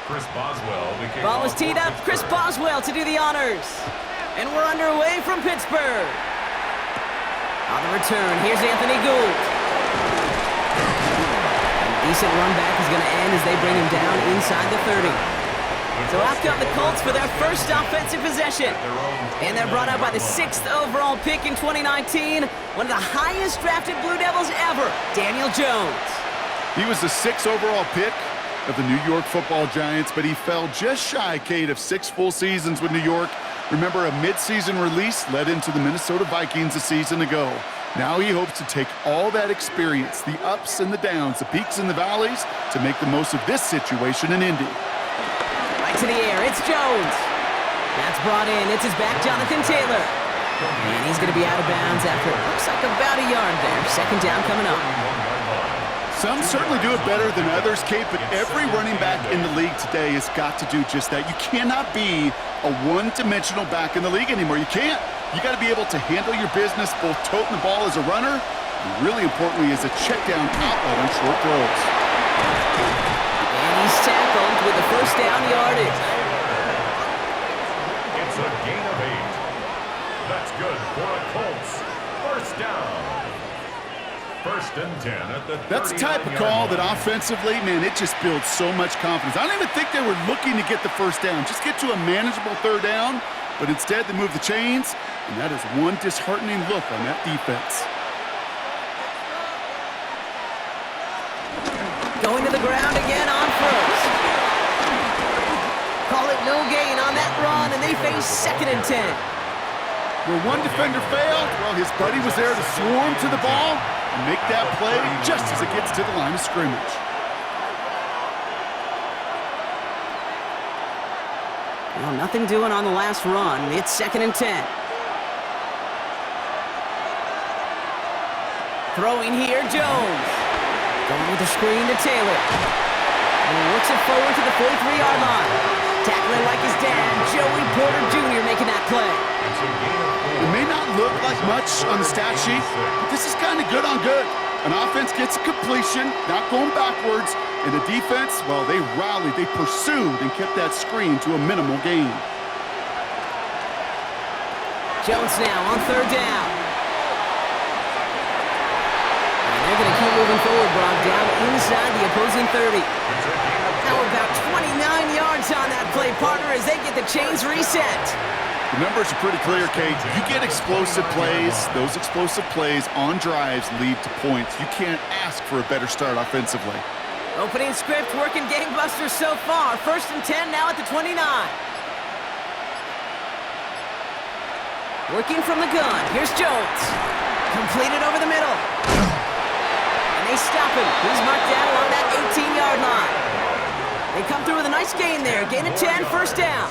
Ball is teed up. Chris Boswell to do the honors. And we're underway from Pittsburgh. On the return, here's Anthony Gould. A decent run back is going to end as they bring him down inside the 30. So out come the Colts for their first offensive possession. And they're brought up by the 6th overall pick in 2019. One of the highest drafted Blue Devils ever, Daniel Jones. He was the 6th overall pick of the New York Football Giants, but he fell just shy, Kate, of 6 full seasons with New York. Remember, a midseason release led into the Minnesota Vikings a season ago. Now he hopes to take all that experience, the ups and the downs, the peaks and the valleys, to make the most of this situation in Indy. Right to the air, it's Jones. That's brought in, it's his back, Jonathan Taylor. And he's going to be out of bounds after it looks like about a yard there. Second down coming up. Some certainly do it better than others, Kate, but every running back in the league today has got to do just that. You cannot be a one-dimensional back in the league anymore. You can't. You got to be able to handle your business, both toting the ball as a runner, and really importantly as a check-down outlet on short throws. And he's tackled with the first down yardage. It's a gain of 8. That's good for a Colts. First down. First and 10 at the 39-yard line. That's the type of call that offensively, man, it just builds so much confidence. I don't even think they were looking to get the first down. Just get to a manageable third down, but instead they move the chains, and that is one disheartening look on that defense. Going to the ground again on first. Call it no gain on that run, and they face 2nd and 10. Where one defender failed, well, his buddy was there to swarm to the ball and make that play just as it gets to the line of scrimmage. Well, nothing doing on the last run. It's 2nd and 10. Throwing here, Jones. Going with the screen to Taylor. And he works it forward to the 43-yard line. Tackling like his dad, Joey Porter Jr. making that play. It may not look like much on the stat sheet, but this is kind of good on good. An offense gets a completion, not going backwards, and the defense, well, they rallied, they pursued, and kept that screen to a minimal gain. Jones now on 3rd down. And they're going to keep moving forward, Brock, down inside the opposing 30. Now about 29 yards on that play, partner, as they get the chains reset. The numbers are pretty clear, Kate. You get explosive plays. Those explosive plays on drives lead to points. You can't ask for a better start offensively. Opening script working gangbusters so far. 1st and 10 now at the 29. Working from the gun. Here's Jones. Completed over the middle. And they stop him. He's marked down along that 18-yard line. They come through with a nice gain there. Gain of 10, first down.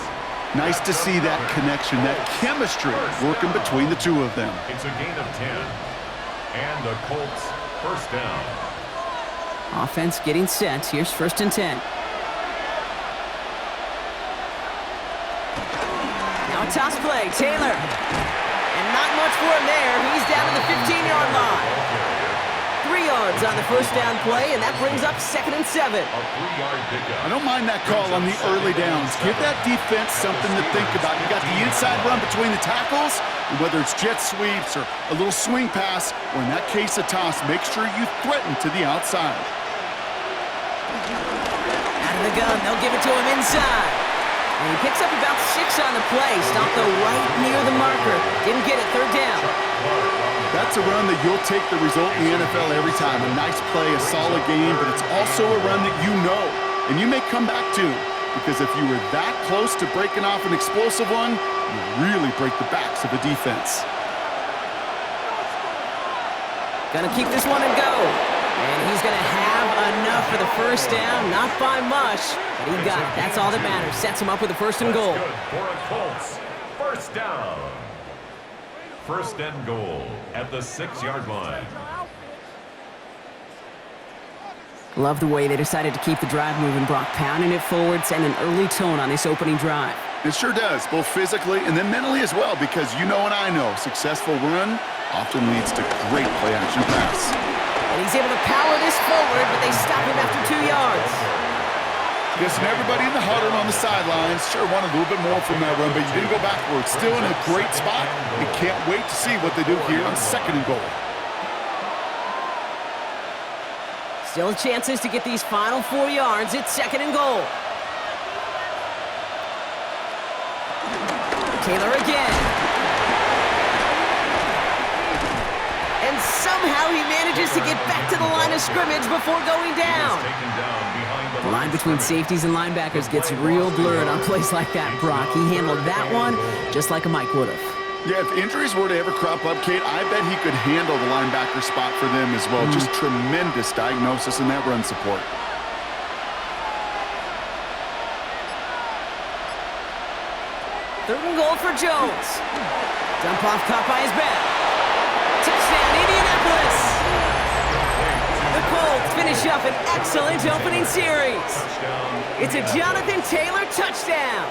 Nice to see that connection, that chemistry working between the two of them. It's a gain of 10. And the Colts first down. Offense getting set. Here's 1st and 10. Now a toss play. Taylor. And not much for him there. He's down to the 15-yard line. 3 yards on the first down play, and that brings up 2nd and 7. A 3-yard pickup. I don't mind that call on the early downs. Give that defense something to think about. You got the inside run between the tackles, and whether it's jet sweeps or a little swing pass, or in that case a toss, make sure you threaten to the outside. Out of the gun, they'll give it to him inside. And he picks up about 6 on the play. Stopped the right near the marker. Didn't get it, 3rd down. That's a run that you'll take the result in the NFL every time. A nice play, a solid game, but it's also a run that you know, and you may come back to, because if you were that close to breaking off an explosive one, you really break the backs of the defense. Gonna keep this one and go. And he's gonna have enough for the first down. Not by much, but he got it. That's all that matters. Sets him up with a 1st and goal. Good for a Colts. First down. 1st and goal at the 6-yard line. Love the way they decided to keep the drive moving, Brock. Pounding it forward, sending an early tone on this opening drive. It sure does, both physically and then mentally as well, because you know and I know, successful run often leads to great play-action pass. And he's able to power this forward, but they stop him after 2 yards. Guessing everybody in the huddle on the sidelines sure wanted a little bit more from that run, but you didn't go backwards. Still in a great spot, and can't wait to see what they do here on 2nd and goal. Still chances to get these final 4 yards. It's 2nd and goal. Taylor again. And somehow he manages to get back to the line of scrimmage before going down. The line between safeties and linebackers gets real blurred on plays like that, Brock. He handled that one just like a Mike would have. Yeah, if injuries were to ever crop up, Kate, I bet he could handle the linebacker spot for them as well. Just tremendous diagnosis in that run support. Third and goal for Jones. Dump off caught by his back. Touchdown, Indianapolis! The Colts finish up an excellent opening series. It's a Jonathan Taylor touchdown.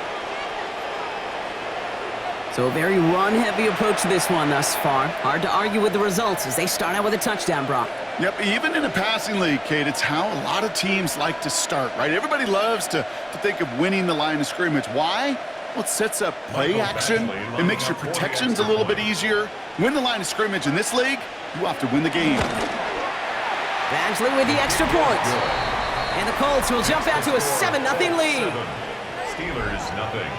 So a very run-heavy approach to this one thus far. Hard to argue with the results as they start out with a touchdown, Brock. Yep, even in a passing league, Kate, it's how a lot of teams like to start, right? Everybody loves to think of winning the line of scrimmage. Why? Well, it sets up play action. It makes your protections a little bit easier. Win the line of scrimmage in this league, you have to win the game. Badgley with the extra point. And the Colts will jump out to a 7-0 lead. Steelers nothing.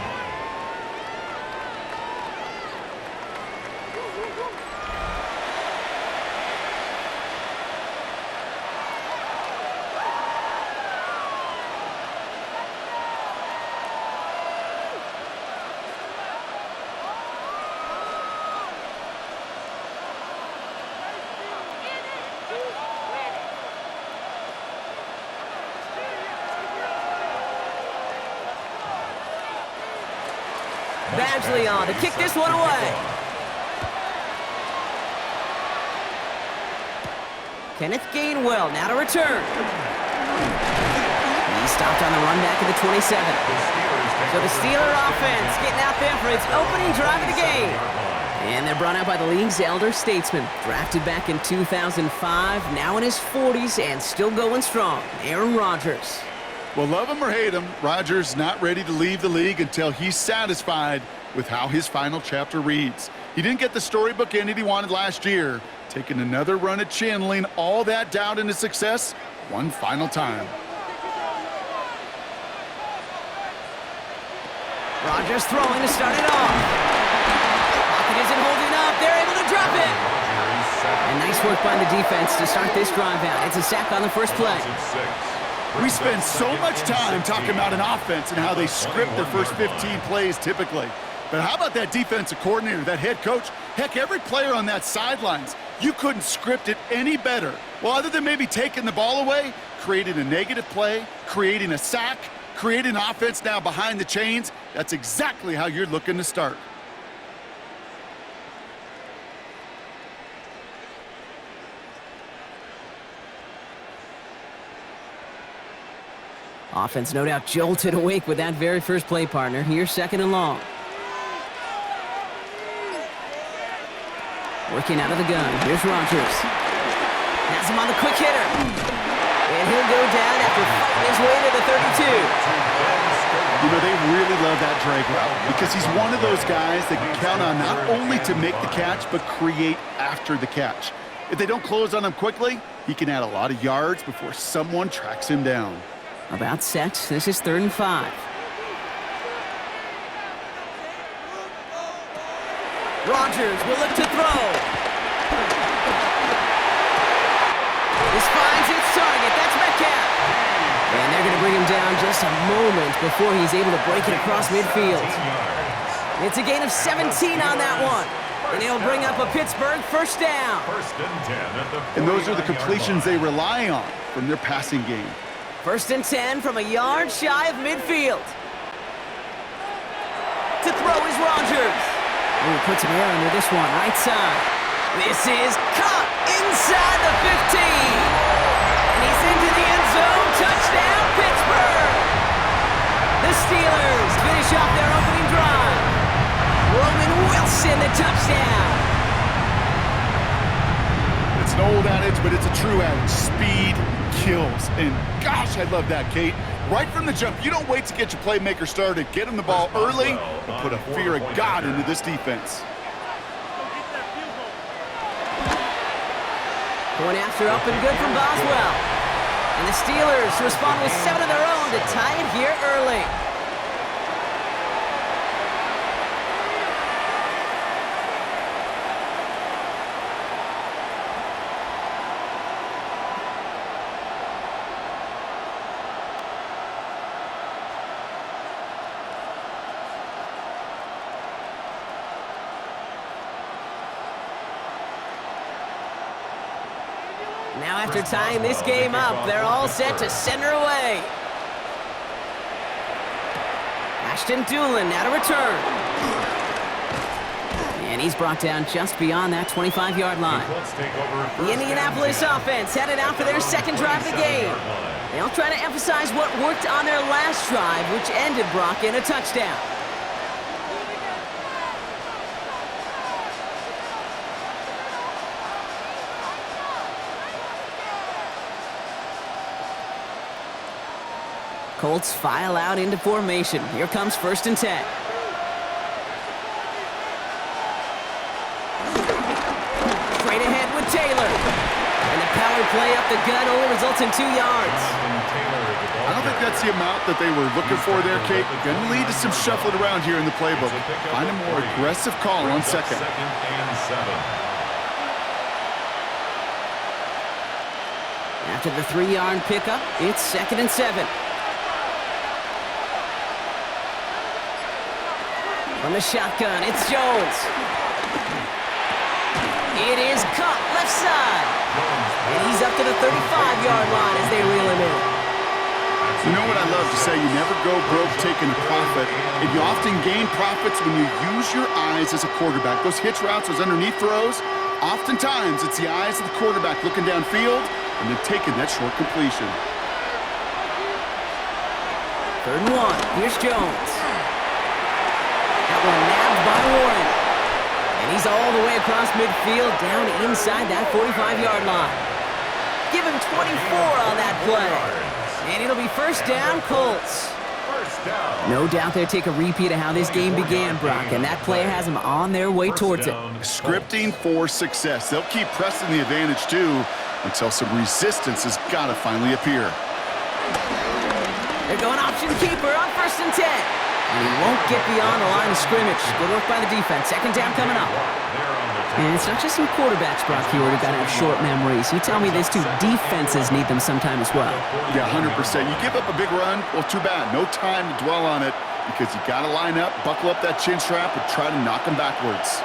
Badgley on to kick this one away. Kenneth Gainwell now to return. He stopped on the run back at the 27. So the Steeler offense getting out there for its opening drive of the game. And they're brought out by the league's elder statesman. Drafted back in 2005, now in his 40s and still going strong. Aaron Rodgers. Well, love him or hate him, Rodgers not ready to leave the league until he's satisfied with how his final chapter reads. He didn't get the storybook ending he wanted last year, taking another run at channeling all that doubt into success one final time. Rodgers throwing to start it off. Pocket isn't holding up. They're able to drop it. And nice work by the defense to start this drive out. It's a sack on the first play. We spend so much time talking about an offense and how they script their first 15 plays typically. But how about that defensive coordinator, that head coach? Heck, every player on that sidelines, you couldn't script it any better. Well, other than maybe taking the ball away, creating a negative play, creating a sack, creating offense now behind the chains, that's exactly how you're looking to start. Offense no doubt jolted awake with that very first play, partner. Here's 2nd and long. Working out of the gun. Here's Rodgers. Has him on the quick hitter. And he'll go down after fighting his way to the 32. You know, they really love that drag route because he's one of those guys that can count on not only to make the catch, but create after the catch. If they don't close on him quickly, he can add a lot of yards before someone tracks him down. About set. This is 3rd and 5. Rodgers will look to throw. This finds its target. That's Metcalf. And they're going to bring him down just a moment before he's able to break it across midfield. It's a gain of 17 on that one. And he'll bring up a Pittsburgh first down. And those are the completions they rely on from their passing game. 1st and 10 from a yard shy of midfield. To throw is Rodgers. Ooh, puts some air under this one, right side. This is caught inside the 15. And he's into the end zone. Touchdown, Pittsburgh. The Steelers finish off their opening drive. Roman Wilson, the touchdown. It's an old adage, but it's a true adage. Speed kills. And gosh, I love that, Kate. Right from the jump, you don't wait to get your playmaker started. Get him the ball early and put a fear of God into this defense. Point after up and good from Boswell. And the Steelers respond with 7 of their own to tie it here early. Now after tying this game up, they're all set to send her away. Ashton Doolin now to return. And he's brought down just beyond that 25-yard line. The Indianapolis offense headed out for their second drive of the game. They'll try to emphasize what worked on their last drive, which ended Brock in a touchdown. Colts file out into formation. Here comes 1st and 10. Straight ahead with Taylor. And the power play up the gut only results in 2 yards. I don't think that's the amount that they were looking for there, Kate. Going to lead to some shuffling around here in the playbook. Find a more aggressive call on second. After the 3-yard pickup, it's 2nd and 7. From the shotgun, it's Jones. It is caught left side. And he's up to the 35-yard line as they reel him in. You know what I love to say? You never go broke taking a profit. And you often gain profits when you use your eyes as a quarterback. Those hitch routes, those underneath throws, oftentimes it's the eyes of the quarterback looking downfield and then taking that short completion. 3rd and 1. Here's Jones. That one nabbed by Warren. And he's all the way across midfield, down inside that 45-yard line. Give him 24 on that play. And it'll be 1st down, Colts. No doubt they'll take a repeat of how this game began, Brock, and that play has them on their way towards it. Scripting for success. They'll keep pressing the advantage, too, until some resistance has got to finally appear. They're going option keeper on 1st and 10. And he won't get beyond the line of scrimmage. Good work by the defense. 2nd down coming up. And it's not just some quarterbacks, Brock, here who've got to have short memories. You tell me these 2 defenses need them sometime as well. Yeah, 100%. You give up a big run, well, too bad. No time to dwell on it because you got to line up, buckle up that chin strap, and try to knock them backwards.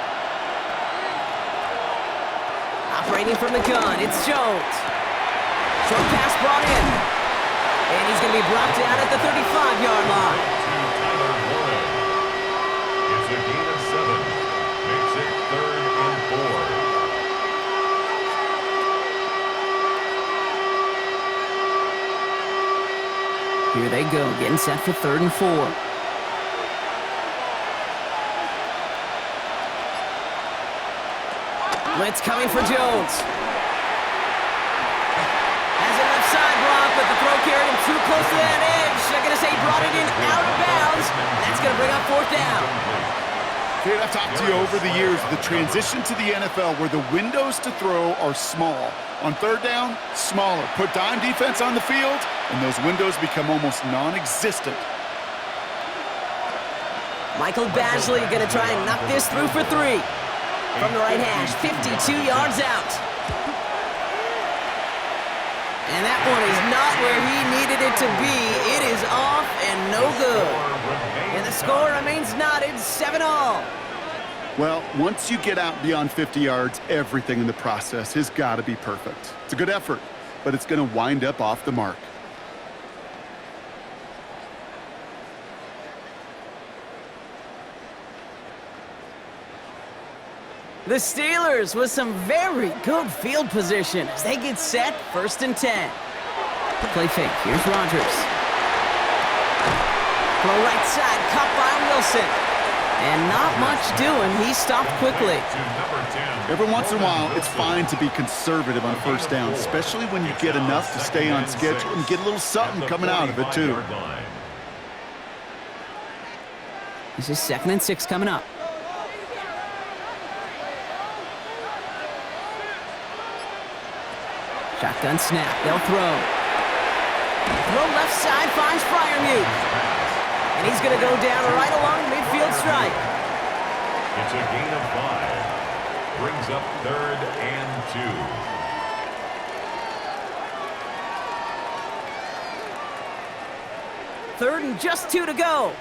Operating from the gun, it's Jones. Short pass brought in. And he's going to be brought down at the 35-yard line. It's a gain of 7. Makes it 3rd and 4. Here they go, getting set for 3rd and 4. Blitz coming for Jones. Has a left side block, but the throw carried him too close to that edge. They're going to say he brought it in out of bounds. That's going to bring up 4th down. Kate, I've talked to you over the years, the transition to the NFL where the windows to throw are small. On 3rd down, smaller. Put dime defense on the field, and those windows become almost non-existent. Michael Badgley going to try and knock this through for 3. From the right hash, 52 yards out. And that one is not where he needed it to be. It is off and no good. And the score remains knotted, 7-all. Well, once you get out beyond 50 yards, everything in the process has got to be perfect. It's a good effort, but it's going to wind up off the mark. The Steelers with some very good field position as they get set, 1st and 10. Play fake, here's Rodgers. Throw right side, caught by Wilson. And not much doing. He stopped quickly. Every once in a while, it's fine to be conservative on first down, especially when you get enough to stay on schedule and get a little something coming out of it, too. This is 2nd and 6 coming up. Shotgun snap. They'll throw. Throw left side finds Freiermuth. And he's going to go down right along midfield strike. It's a gain of 5. Brings up 3rd and 2. 3rd and just 2 to go.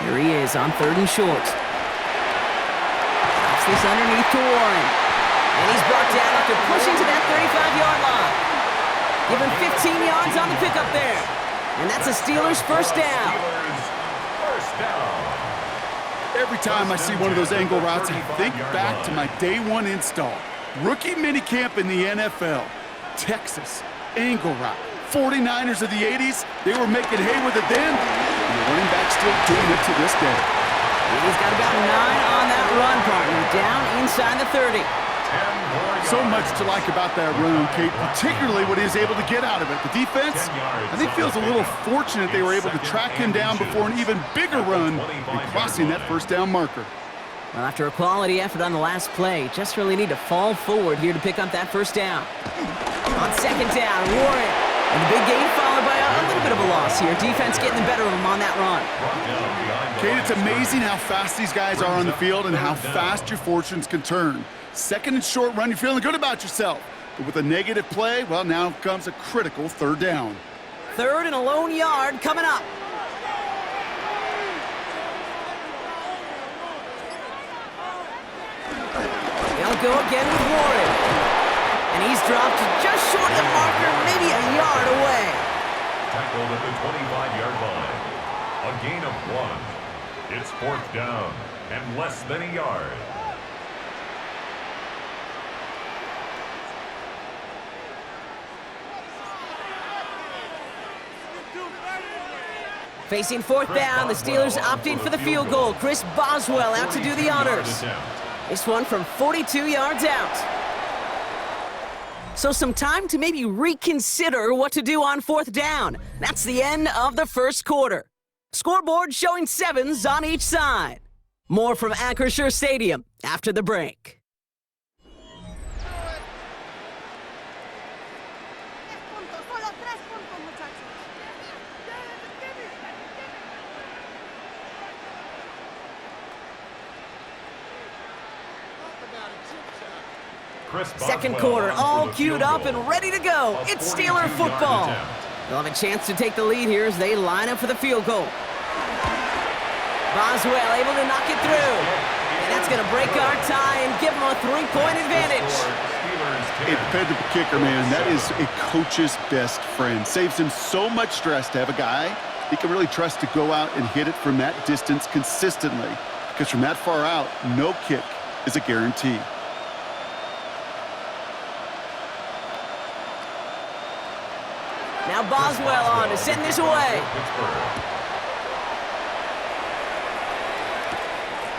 Here he is on 3rd and short. Drops this underneath to Warren. And he's brought down after pushing to that 35-yard line. Give him 15 yards on the pickup there. And that's a Steelers first down. Every time I see one of those angle routes, I think back to my day 1 install. Rookie minicamp in the NFL. Texas, angle route. 49ers of the 80s, they were making hay with it then. And the running back still doing it to this day. He's got about 9 on that run, partner. Down inside the 30. So much to like about that run, Kate, particularly what he was able to get out of it. The defense, I think, feels a little fortunate they were able to track him down before an even bigger run and crossing that first down marker. Well, after a quality effort on the last play, just really need to fall forward here to pick up that first down. On 2nd down, Warren. And the big gain followed by a little bit of a loss here. Defense getting the better of him on that run. Kate, it's amazing how fast these guys are on the field and how fast your fortunes can turn. 2nd and short run, you're feeling good about yourself. But with a negative play, well, now comes a critical 3rd down. 3rd and a lone yard coming up. They'll go again with Warren. And he's dropped just short of the marker, maybe a yard away. Tackled at the 25-yard line. A gain of 1. It's 4th down and less than a yard. Facing 4th down, the Steelers opting for the field goal. Chris Boswell out to do the honors. This one from 42 yards out. So some time to maybe reconsider what to do on 4th down. That's the end of the first quarter. Scoreboard showing 7s on each side. More from Acrisure Stadium after the break. Second quarter, all queued up and ready to go. It's Steeler football. They'll have a chance to take the lead here as they line up for the field goal. Boswell able to knock it through. And that's going to break our tie and give them a 3-point advantage. A dependable kicker, man. That is a coach's best friend. Saves him so much stress to have a guy he can really trust to go out and hit it from that distance consistently. Because from that far out, no kick is a guarantee. Now Boswell on to send this away.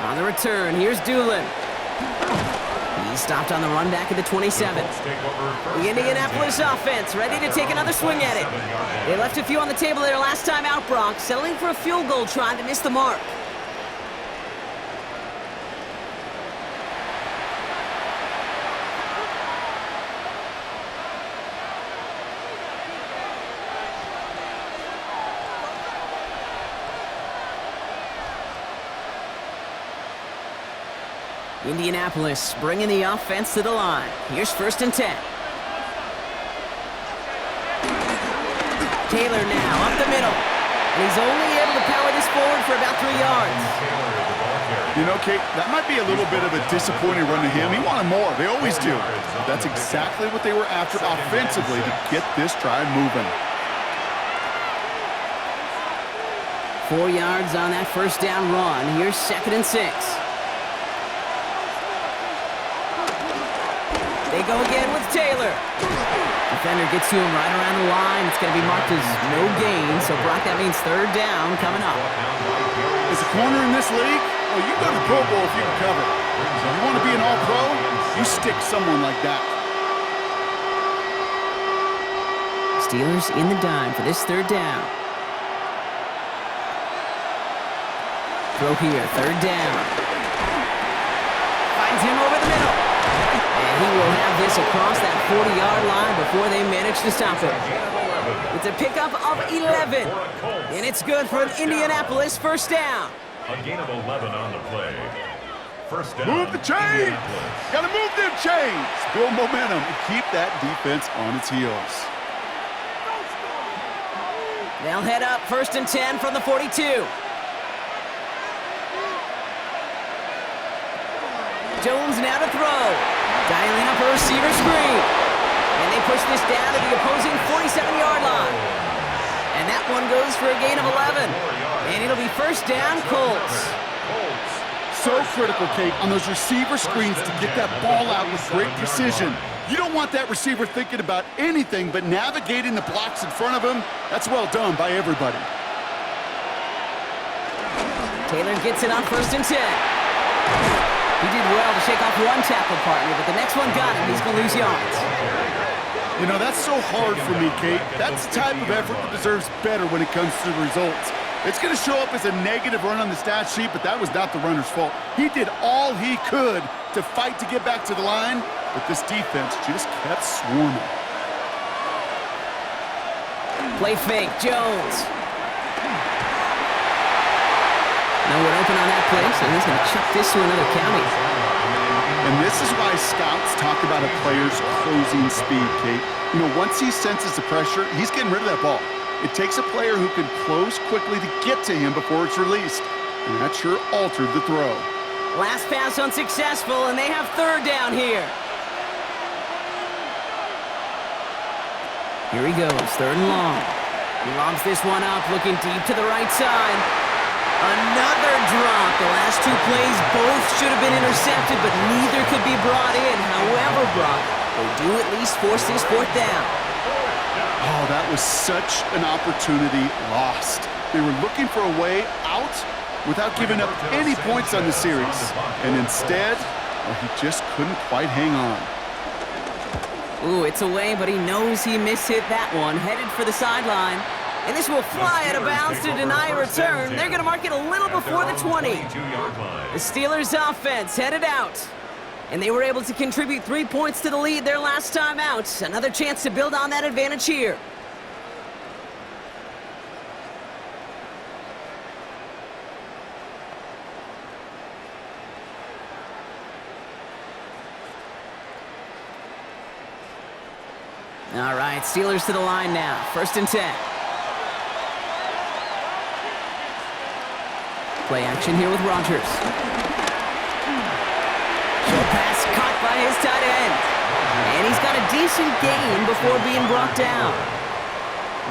On the return, here's Doolin. He's stopped on the run back at the 27. The Indianapolis offense ready to take another swing at it. They left a few on the table there last time out, Brock, settling for a field goal trying to miss the mark. Indianapolis bringing the offense to the line. Here's 1st and 10. Taylor now up the middle. And he's only able to power this forward for about 3 yards. You know, Kate, that might be a little bit of a disappointing run to him. He wanted more. They always do. That's exactly what they were after offensively to get this drive moving. 4 yards on that first down run. Here's 2nd and 6. They go again with Taylor. Defender gets to him right around the line. It's going to be marked as no gain. So, Brock, that means third down coming up. As a corner in this league, well, you go to the Pro Bowl if you can cover. If you want to be an all-pro, you stick someone like that. Steelers in the dime for this third down. Throw here, third down. Finds him over the middle. And he will have this across that 40-yard line before they manage to stop him. It's a pickup of 11. And it's good for an Indianapolis first down. A gain of 11 on the play. First down. Move the chains! Gotta move them chains! Build momentum and keep that defense on its heels. They'll head up first and 10 from the 42. Jones now to throw. Dialing up a receiver screen. And they push this down to the opposing 47-yard line. And that one goes for a gain of 11. And it'll be first down, Colts. So critical, Kate, on those receiver screens to get that ball out with great precision. You don't want that receiver thinking about anything but navigating the blocks in front of him. That's well done by everybody. Taylor gets it on first and 10. He did well to shake off one tackle partner, but the next one got him. He's going to lose yards. You know, that's so hard for me, Kate. That's the type of effort that deserves better when it comes to the results. It's going to show up as a negative run on the stat sheet, but that was not the runner's fault. He did all he could to fight to get back to the line, but this defense just kept swarming. Play fake, Jones. No one open on that play, so he's going to chuck this to another county. And this is why scouts talk about a player's closing speed, Kate. You know, once he senses the pressure, he's getting rid of that ball. It takes a player who can close quickly to get to him before it's released. And that sure altered the throw. Last pass unsuccessful, and they have third down here. Here he goes, third and long. He lobs this one up, looking deep to the right side. Another drop. The last two plays both should have been intercepted, but neither could be brought in. However, Brock, they do at least force this fourth down. Oh, that was such an opportunity lost. They were looking for a way out without giving up any points on the series. And instead, well, he just couldn't quite hang on. Ooh, it's away, but he knows he mishit that one. Headed for the sideline. And this will fly out of bounds to deny a return. They're going to mark it a little before the 20. The Steelers' offense headed out. And they were able to contribute 3 points to the lead their last time out. Another chance to build on that advantage here. All right, Steelers to the line now. First and 10. Play action here with Rodgers. Short pass caught by his tight end. And he's got a decent gain before being brought down.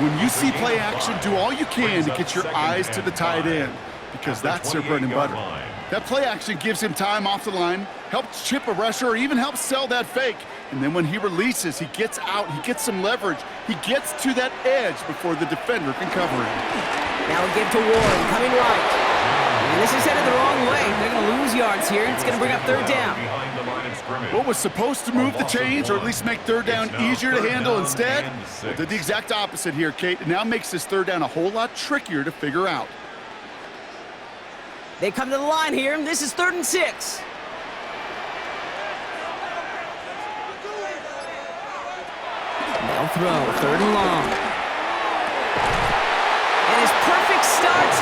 When you see play action, do all you can to get your eyes to the tight end, because that's their bread and butter. That play action gives him time off the line, helps chip a rusher, or even helps sell that fake. And then when he releases, he gets out, he gets some leverage. He gets to that edge before the defender can cover him. Now a give to Warren, coming right. And this is headed the wrong way. They're going to lose yards here. It's going to bring up third down. What was supposed to move the chains, or at least make third down easier to handle instead, well, did the exact opposite here, Kate. It now makes this third down a whole lot trickier to figure out. They come to the line here, and this is 3rd and 6. They'll throw, 3rd and long. And his perfect start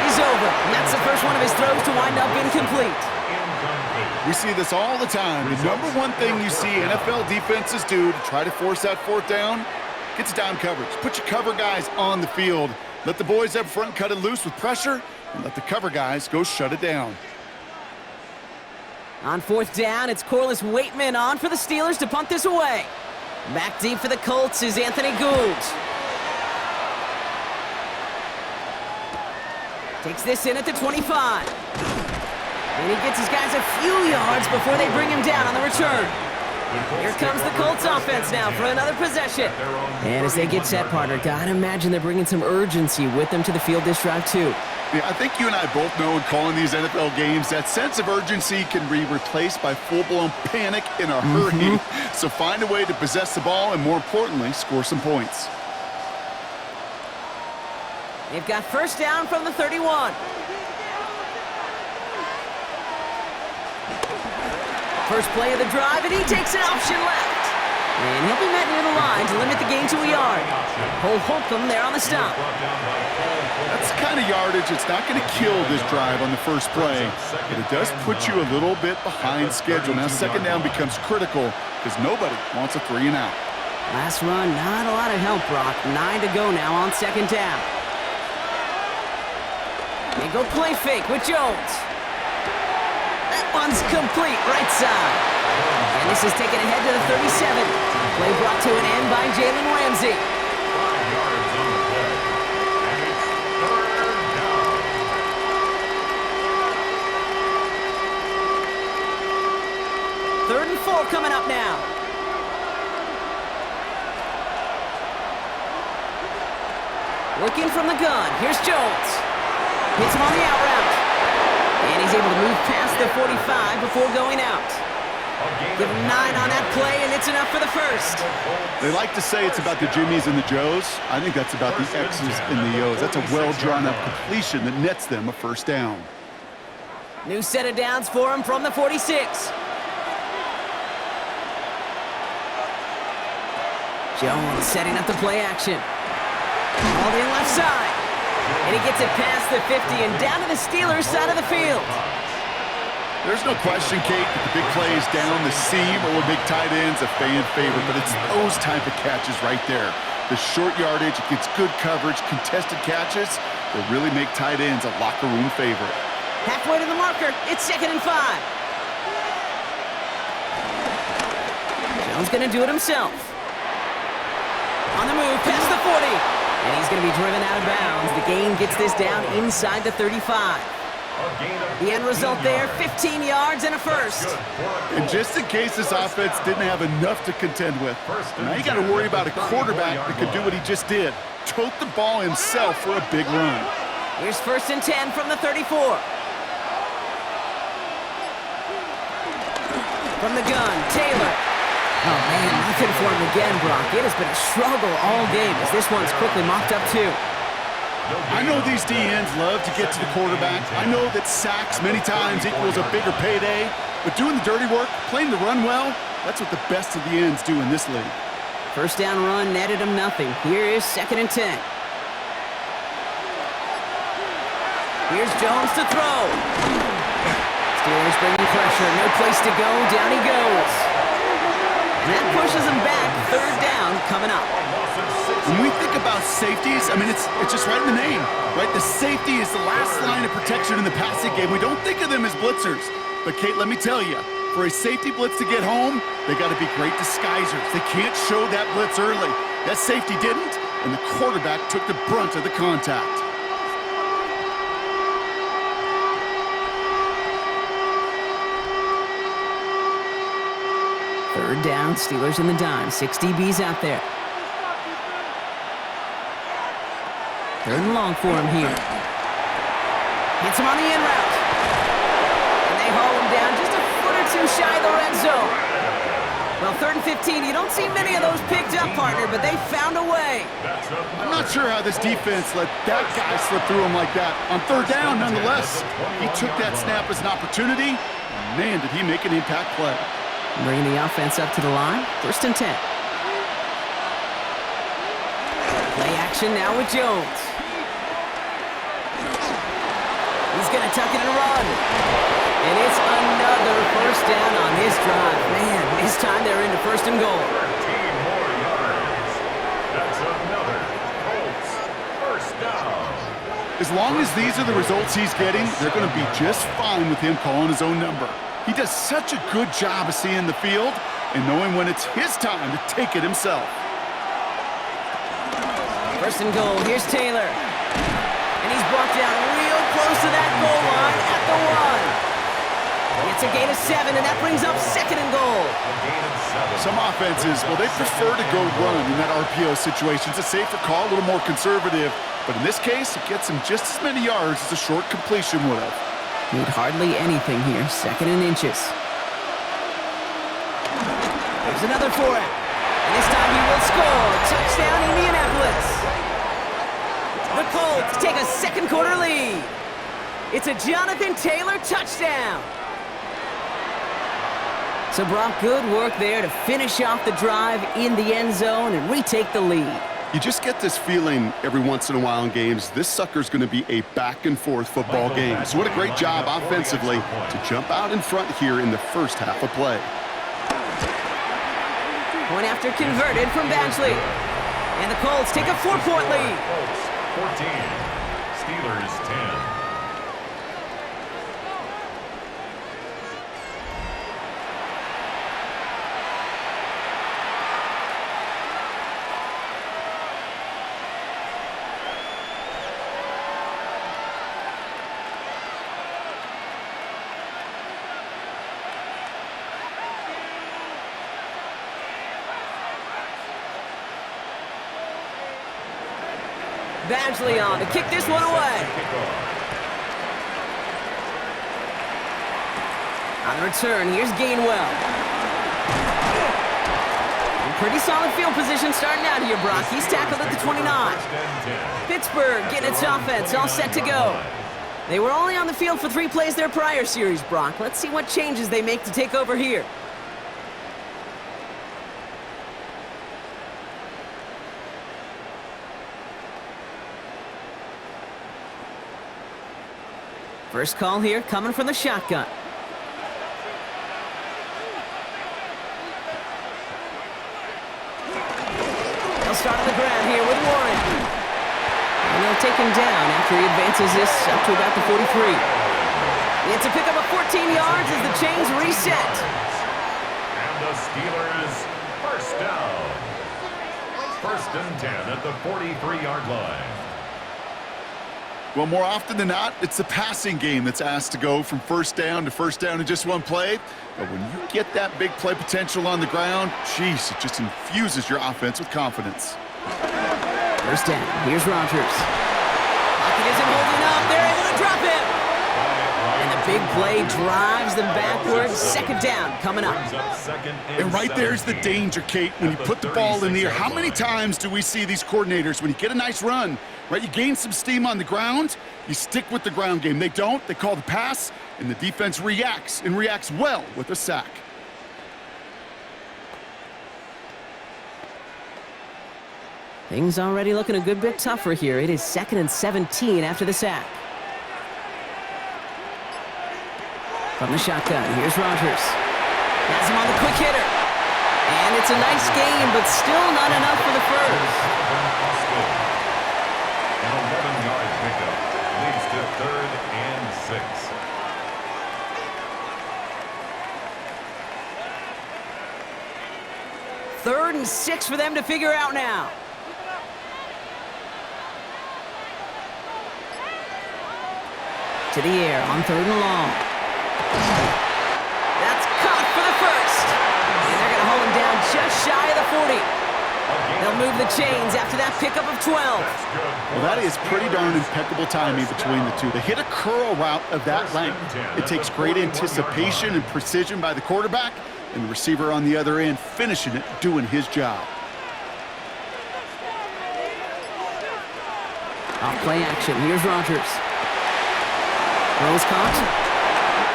is over. And that's the first one of his throws to wind up incomplete. We see this all the time. The number one thing you see NFL defenses do to try to force that fourth down, gets down coverage. Put your cover guys on the field. Let the boys up front cut it loose with pressure, and let the cover guys go shut it down. On 4th down, it's Corliss Waitman on for the Steelers to punt this away. Back deep for the Colts is Anthony Gould. Takes this in at the 25. And he gets his guys a few yards before they bring him down on the return. Here comes the Colts offense now for another possession. And as they get set, partner, gotta imagine they're bringing some urgency with them to the field this drive, too. Yeah, I think you and I both know in calling these NFL games, that sense of urgency can be replaced by full-blown panic in a hurry. So find a way to possess the ball and, more importantly, score some points. They've got first down from the 31. First play of the drive, and he takes an option left. And he'll be met near the line to limit the gain to a yard. Cole Holcomb there on the stop. That's the kind of yardage it's not going to kill this drive on the first play, but it does put you a little bit behind schedule. Now second down becomes critical because nobody wants a 3 and out. Last run, not a lot of help, Brock. 9 to go now on second down. They go play fake with Jones. That one's complete, right side. And this is taken ahead to the 37. Play brought to an end by Jalen Ramsey. 5 yards on the play. And it's third down. Third and 4 coming up now. Looking from the gun. Here's Jones. Hits him on the out route. And he's able to move past the 45 before going out. Give him 9 on that play, and it's enough for the first. They like to say it's about the Jimmies and the Joes. I think that's about the X's and the O's. That's a well-drawn-up completion that nets them a first down. New set of downs for him from the 46. Jones setting up the play action. All in left side. And he gets it past the 50 and down to the Steelers' side of the field. There's no question, Kate, that the big plays down the seam or with big tight ends a fan favorite, but it's those type of catches right there. The short yardage, it gets good coverage, contested catches that really make tight ends a locker room favorite. Halfway to the marker, it's 2nd and 5. Jones gonna do it himself. On the move, past the 40. And he's going to be driven out of bounds. The gain gets this down inside the 35. The end result there, 15 yards and a first. And just in case this offense didn't have enough to contend with, now you got to worry about a quarterback that could do what he just did. Tote the ball himself for a big run. Here's 1st and 10 from the 34. From the gun, Taylor. Oh, man, nothing for him again, Brock. It has been a struggle all game as this one's quickly mopped up, too. I know these DNs love to get to the quarterback. I know that sacks many times equals a bigger payday, but doing the dirty work, playing the run well, that's what the best of the ends do in this league. First down run netted him nothing. Here is 2nd and 10. Here's Jones to throw. Steelers bringing pressure. No place to go. Down he goes. That pushes him back. 3rd down coming up. When we think about safeties, I mean, it's just right in the name, right? The safety is the last line of protection in the passing game. We don't think of them as blitzers. But, Kate, let me tell you, for a safety blitz to get home, they got to be great disguisers. They can't show that blitz early. That safety didn't, and the quarterback took the brunt of the contact. Third down, Steelers in the dime. 6 DBs out there. 3rd and long for him here. Hits him on the in route. And they haul him down just a foot or two shy of the red zone. Well, 3rd and 15, you don't see many of those picked up, partner, but they found a way. I'm not sure how this defense let that guy slip through him like that. On 3rd down, nonetheless, he took that snap as an opportunity. And man, did he make an impact play. Bringing the offense up to the line. 1st and 10. Play action now with Jones. He's going to tuck it and run. And it's another first down on this drive. Man, this time they're into 1st and goal. 13 more yards. That's another Colts first down. As long as these are the results he's getting, they're going to be just fine with him calling his own number. He does such a good job of seeing the field and knowing when it's his time to take it himself. 1st and goal. Here's Taylor. And he's brought down real close to that goal line at the 1. It's a gain of 7, and that brings up 2nd and goal. A gain of 7. Some offenses, well, they prefer to go run in that RPO situation. It's a safer call, a little more conservative. But in this case, it gets him just as many yards as a short completion would have. Need hardly anything here. 2nd and inches. There's another for it. And this time he will score. Touchdown, Indianapolis. The Colts take a 2nd quarter lead. It's a Jonathan Taylor touchdown. So, Brock, good work there to finish off the drive in the end zone and retake the lead. You just get this feeling every once in a while in games, this sucker's going to be a back-and-forth football game. So what a great job offensively to jump out in front here in the first half of play. Point after converted from Badgley. And the Colts take a 4-point lead. Colts 14, Steelers 10. Badgley on to kick this one away. On the return, here's Gainwell. In pretty solid field position starting out here, Brock. He's tackled at the 29. Pittsburgh getting its offense all set to go. They were only on the field for 3 plays their prior series, Brock. Let's see what changes they make to take over here. First call here coming from the shotgun. They'll start on the ground here with Warren. And they'll take him down after he advances this up to about the 43. It's a pickup of 14 yards as the chains reset. And the Steelers first down. 1st and 10 at the 43-yard line. Well, more often than not, it's the passing game that's asked to go from first down in just one play. But when you get that big play potential on the ground, geez, it just infuses your offense with confidence. First down. Here's Rodgers. Pocket isn't holding up. They're able to drop him. And the big play drives them backwards. 2nd down coming up. And right there's the danger, Kate, when you put the ball in the air. How many times do we see these coordinators, when you get a nice run, right, you gain some steam on the ground, you stick with the ground game. They don't. They call the pass, and the defense reacts, and reacts well with a sack. Things already looking a good bit tougher here. It is 2nd and 17 after the sack. From the shotgun, here's Rodgers. Has him on the quick hitter. And it's a nice gain, but still not enough for the first. An 11-yard pickup leads to 3rd and 6. 3rd and 6 for them to figure out now. To the air on 3rd and long. That's caught for the first. And they're going to hold him down just shy of the 40. They'll move the chains after that pickup of 12. Well, that is pretty darn impeccable timing between the two. They hit a curl route of that length. It takes great anticipation and precision by the quarterback, and the receiver on the other end finishing it, doing his job. Off play action. Here's Rodgers. Throws caught.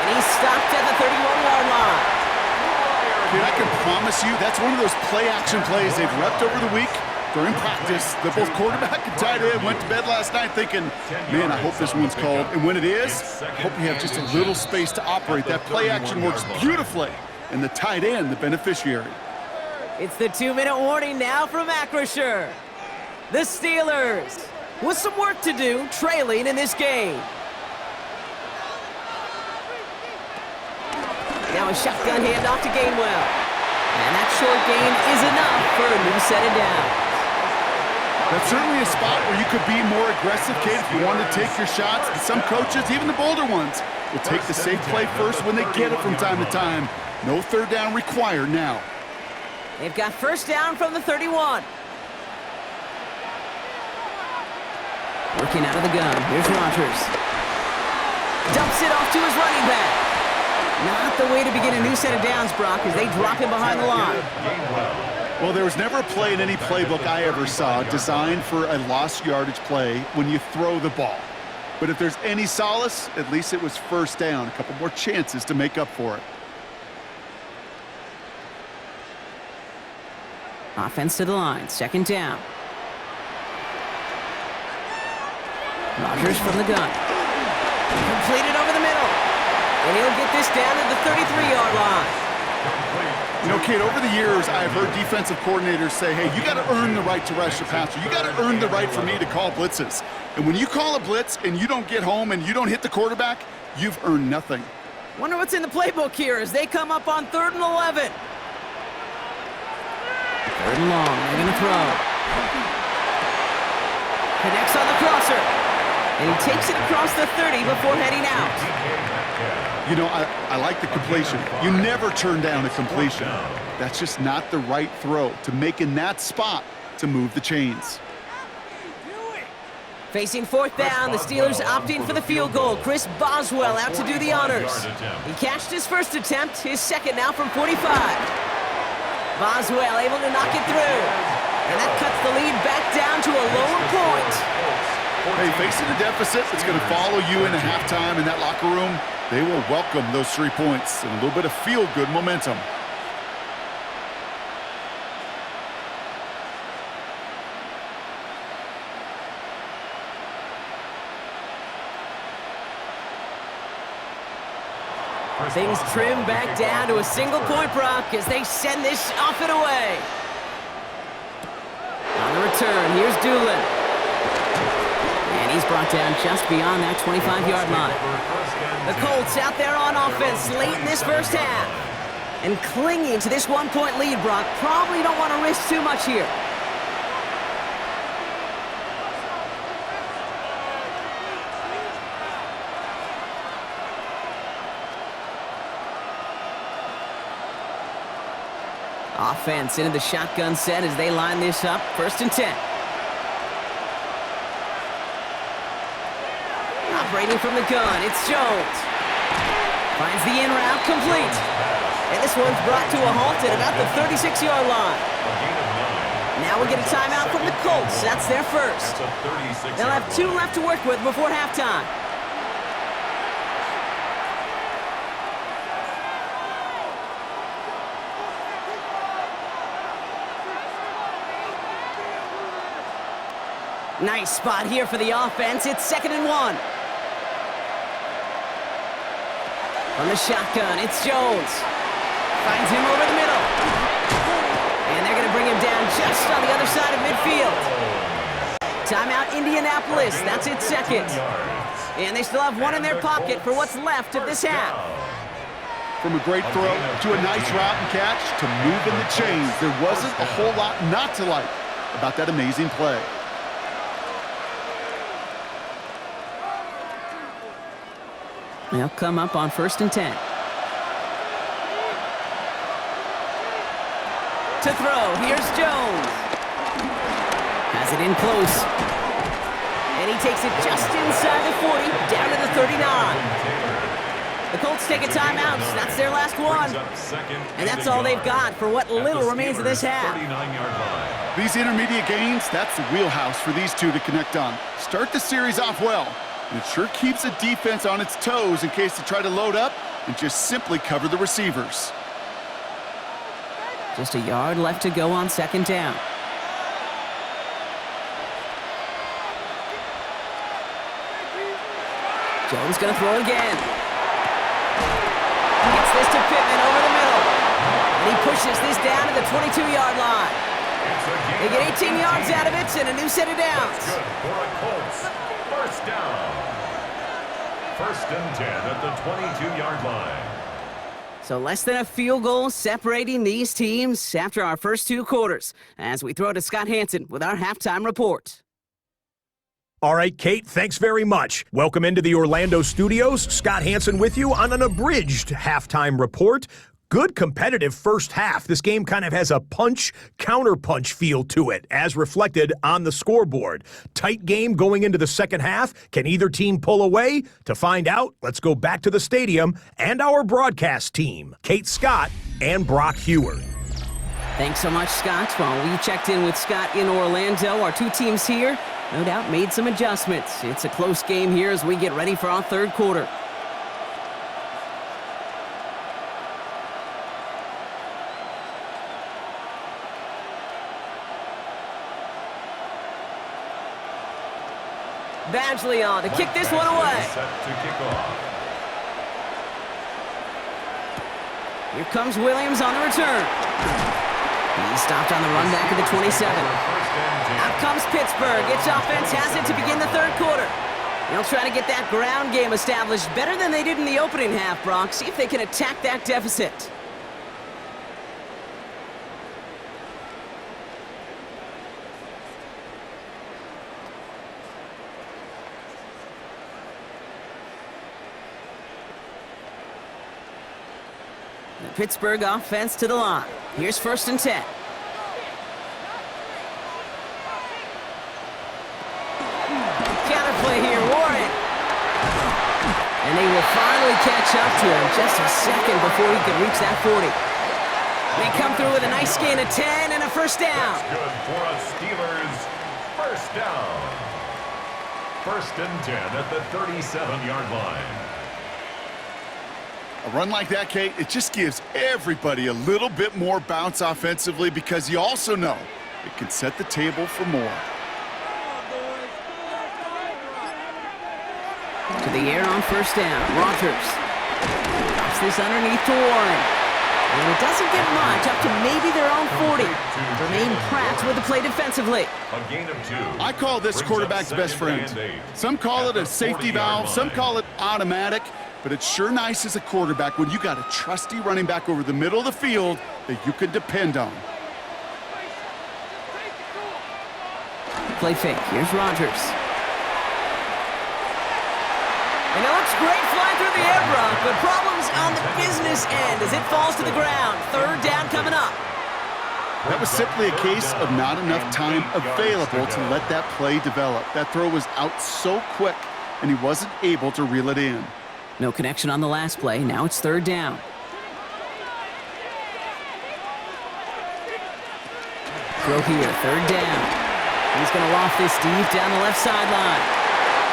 And he's stopped at the 31-yard line. Dude, I can promise you that's one of those play-action plays they've repped over the week during practice. That both quarterback and tight end went to bed last night thinking, man, I hope this one's called. And when it is, I hope you have just a little space to operate. That play-action works beautifully, and the tight end, the beneficiary. It's the 2-minute warning now from Acrisure. The Steelers with some work to do, trailing in this game. Now a shotgun handoff to Gainwell. And that short gain is enough for a new set of downs. That's certainly a spot where you could be more aggressive, kid, if you want to take your shots. And some coaches, even the bolder ones, will take the safe play first when they get it from time to time. No third down required now. They've got first down from the 31. Working out of the gun. Here's Rodgers. Dumps it off to his running back. Not the way to begin a new set of downs, Brock, as they drop him behind the line. Well, there was never a play in any playbook I ever saw designed for a lost yardage play when you throw the ball. But if there's any solace, at least it was first down. A couple more chances to make up for it. Offense to the line. Second down. Rodgers from the gun. Completed over the middle. And he'll get this down to the 33-yard line. You know, kid, over the years, I've heard defensive coordinators say, hey, you got to earn the right to rush the passer. You got to earn the right for me to call blitzes. And when you call a blitz and you don't get home and you don't hit the quarterback, you've earned nothing. Wonder what's in the playbook here as they come up on 3rd and 11. 3rd and long. They're going to throw. Connects on the crosser. And he takes it across the 30 before heading out. You know, I like the completion. You never turn down a completion. That's just not the right throw to make in that spot to move the chains. Facing 4th down, the Steelers opting for the field goal. Chris Boswell out to do the honors. He cashed his first attempt, his second now from 45. Boswell able to knock it through. And that cuts the lead back down to a lower point. Hey, facing a deficit that's going to follow you into halftime in that locker room, they will welcome those 3 points and a little bit of feel-good momentum. Things trim back down to a single point, Brock, as they send this off and away. On the return, here's Doolin. And he's brought down just beyond that 25-yard line. The Colts out there on offense late in this first half. And clinging to this 1-point lead, Brock. Probably don't want to risk too much here. Offense into the shotgun set as they line this up. 1st and 10. Operating from the gun, it's Jones. Finds the in route complete. And this one's brought to a halt at about the 36-yard line. Now we get a timeout from the Colts. That's their first. They'll have 2 left to work with before halftime. Nice spot here for the offense. It's 2nd and 1. From the shotgun, it's Jones. Finds him over the middle. And they're going to bring him down just on the other side of midfield. Timeout, Indianapolis. That's its 2nd. And they still have 1 in their pocket for what's left of this half. From a great throw to a nice route and catch to moving the chains, there wasn't a whole lot not to like about that amazing play. They'll come up on 1st and 10. To throw, here's Jones. Has it in close. And he takes it just inside the 40, down to the 39. The Colts take a timeout. That's their last one. And that's all they've got for what little remains of this half. These intermediate gains, that's the wheelhouse for these two to connect on. Start the series off well. And it sure keeps the defense on its toes in case they try to load up and just simply cover the receivers. Just a yard left to go on 2nd down. Jones going to throw again. Gets this to Pittman over the middle. And he pushes this down to the 22-yard line. They get 18 yards out of it and a new set of downs. Good for a Colts. First down. 1st and 10 at the 22-yard line. So less than a field goal separating these teams after our first 2 quarters, as we throw to Scott Hansen with our halftime report. All right, Kate, thanks very much. Welcome into the Orlando studios. Scott Hansen with you on an abridged halftime report. Good competitive first half. This game kind of has a punch-counterpunch feel to it, as reflected on the scoreboard. Tight game going into the second half. Can either team pull away? To find out, let's go back to the stadium and our broadcast team, Kate Scott and Brock Hewer. Thanks so much, Scott. While we checked in with Scott in Orlando, our 2 teams here no doubt made some adjustments. It's a close game here as we get ready for our third quarter. Badgley on to kick this one away. Set to kick off. Here comes Williams on the return. He stopped on the run back at the 27. Out comes Pittsburgh. Its offense has it to begin the third quarter. They'll try to get that ground game established better than they did in the opening half, Brock. See if they can attack that deficit. The Pittsburgh offense to the line. Here's 1st and 10. Counterplay here, Warren. And they will finally catch up to him just a second before he can reach that 40. They come through with a nice gain of 10 and a first down. That's good for a Steelers first down. 1st and 10 at the 37-yard line. A run like that, Kate, it just gives everybody a little bit more bounce offensively because you also know it can set the table for more. To the air on first down. Rodgers drops this underneath to Warren. And it doesn't get much, up to maybe their own 40. Jermaine Pratt with the play defensively. A gain of 2. I call this quarterback's best friend. Some call it a safety valve, some call it automatic, but it's sure nice as a quarterback when you got a trusty running back over the middle of the field that you can depend on. Play fake. Here's Rodgers. And it looks great flying through the air, Brock, but problems on the business end as it falls to the ground. 3rd down coming up. That was simply a case of not enough time available to let that play develop. That throw was out so quick, and he wasn't able to reel it in. No connection on the last play. Now it's 3rd down. Throw here, 3rd down. He's going to loft this deep down the left sideline.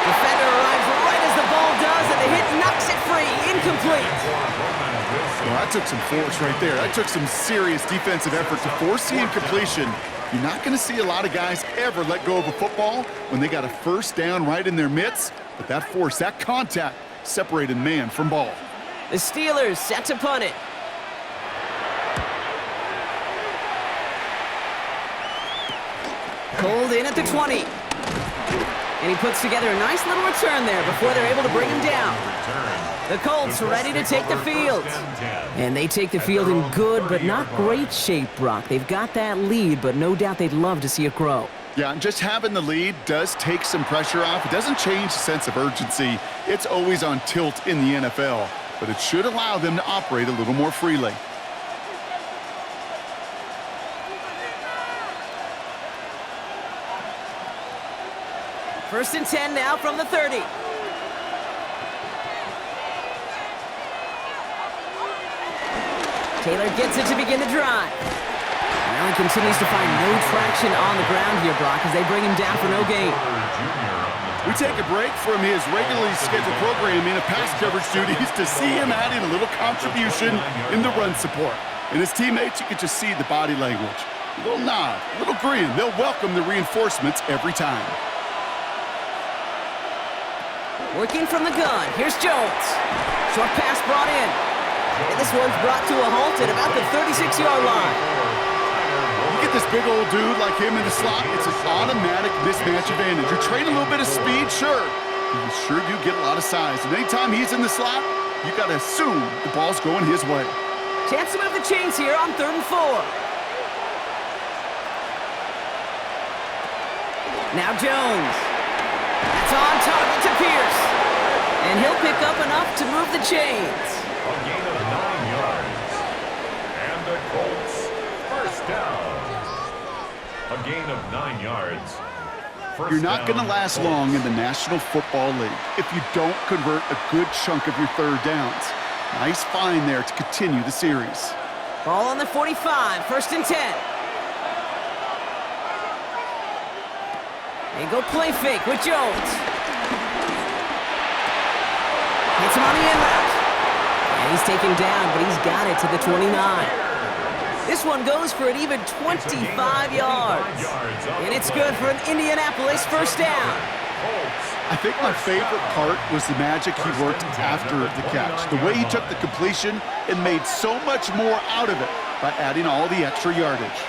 Defender arrives right as the ball does, and the hit knocks it free. Incomplete. Well, that took some force right there. That took some serious defensive effort to force the incompletion. You're not going to see a lot of guys ever let go of a football when they got a first down right in their midst, but that force, that contact, separated man from ball. The Steelers set to punt it. Pulled in at the 20. And he puts together a nice little return there before they're able to bring him down. The Colts ready to take the field. And they take the field in good but not great shape, Brock. They've got that lead, but no doubt they'd love to see it grow. Yeah, and just having the lead does take some pressure off. It doesn't change the sense of urgency. It's always on tilt in the NFL, but it should allow them to operate a little more freely. First and 10 now from the 30. Taylor gets it to begin the drive. Allen continues to find no traction on the ground here, Brock, as they bring him down for no gain. We take a break from his regularly scheduled programming of pass coverage duties to see him adding a little contribution in the run support. And his teammates, you can just see the body language. A little nod, a little grin. They'll welcome the reinforcements every time. Working from the gun, here's Jones. Short pass brought in. And this one's brought to a halt at about the 36-yard line. You get this big old dude like him in the slot, it's an automatic mismatch advantage. You trade a little bit of speed, sure. But you sure do get a lot of size. And anytime he's in the slot, you got to assume the ball's going his way. Chance to move the chains here on 3rd and 4. Now Jones. That's on target to Pierce. And he'll pick up enough to move the chains. A gain of 9 yards. And the Colts, first down. A gain of 9 yards. You're not going to last long in the National Football League if you don't convert a good chunk of your 3rd downs. Nice find there to continue the series. Ball on the 45, 1st and 10. They go play fake with Jones. Hits him on the in route. And he's taken down, but he's got it to the 29. This one goes for an even 25 yards. And it's good for an Indianapolis first down. I think my favorite part was the magic he worked after the catch. The way he took the completion and made so much more out of it by adding all the extra yardage.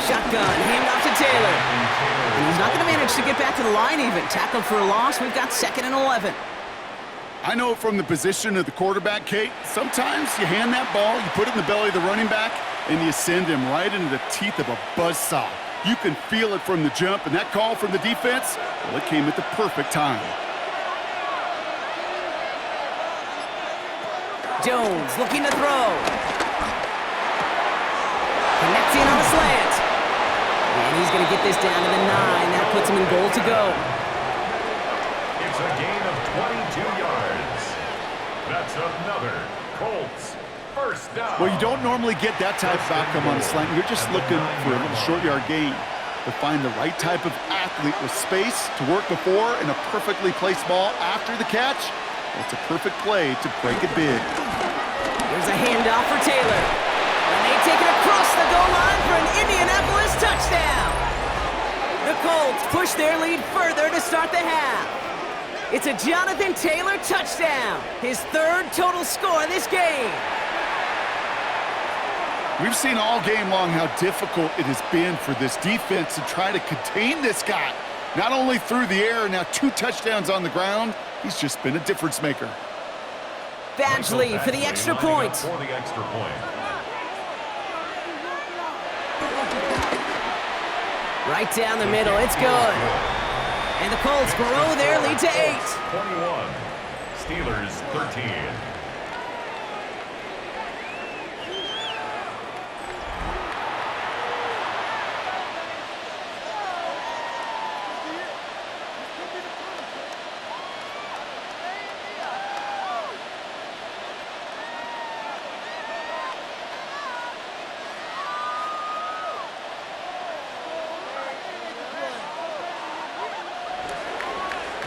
Shotgun, hand off to Taylor. And he's not going to manage to get back to the line even. Tackled for a loss. We've got 2nd and 11. I know from the position of the quarterback, Kate, sometimes you hand that ball, you put it in the belly of the running back, and you send him right into the teeth of a buzzsaw. You can feel it from the jump, and that call from the defense, well, it came at the perfect time. Jones looking to throw. Connecting on a slant. And he's going to get this down to the 9. That puts him in goal to go. It's a gain of 22 yards. That's another Colts first down. Well, you don't normally get that type of outcome on a slant. You're just looking for a little short yard gain. To find the right type of athlete with space to work before and a perfectly placed ball after the catch, well, it's a perfect play to break it big. Here's a handoff for Taylor. And they take it across the goal line for an Indianapolis touchdown. The Colts push their lead further to start the half. It's a Jonathan Taylor touchdown, his 3rd total score in this game. We've seen all game long how difficult it has been for this defense to try to contain this guy. Not only through the air, now 2 touchdowns on the ground. He's just been a difference maker. Badgley for the extra point. Right down the middle, it's good. And the Colts grow their lead to 8. 21, Steelers 13.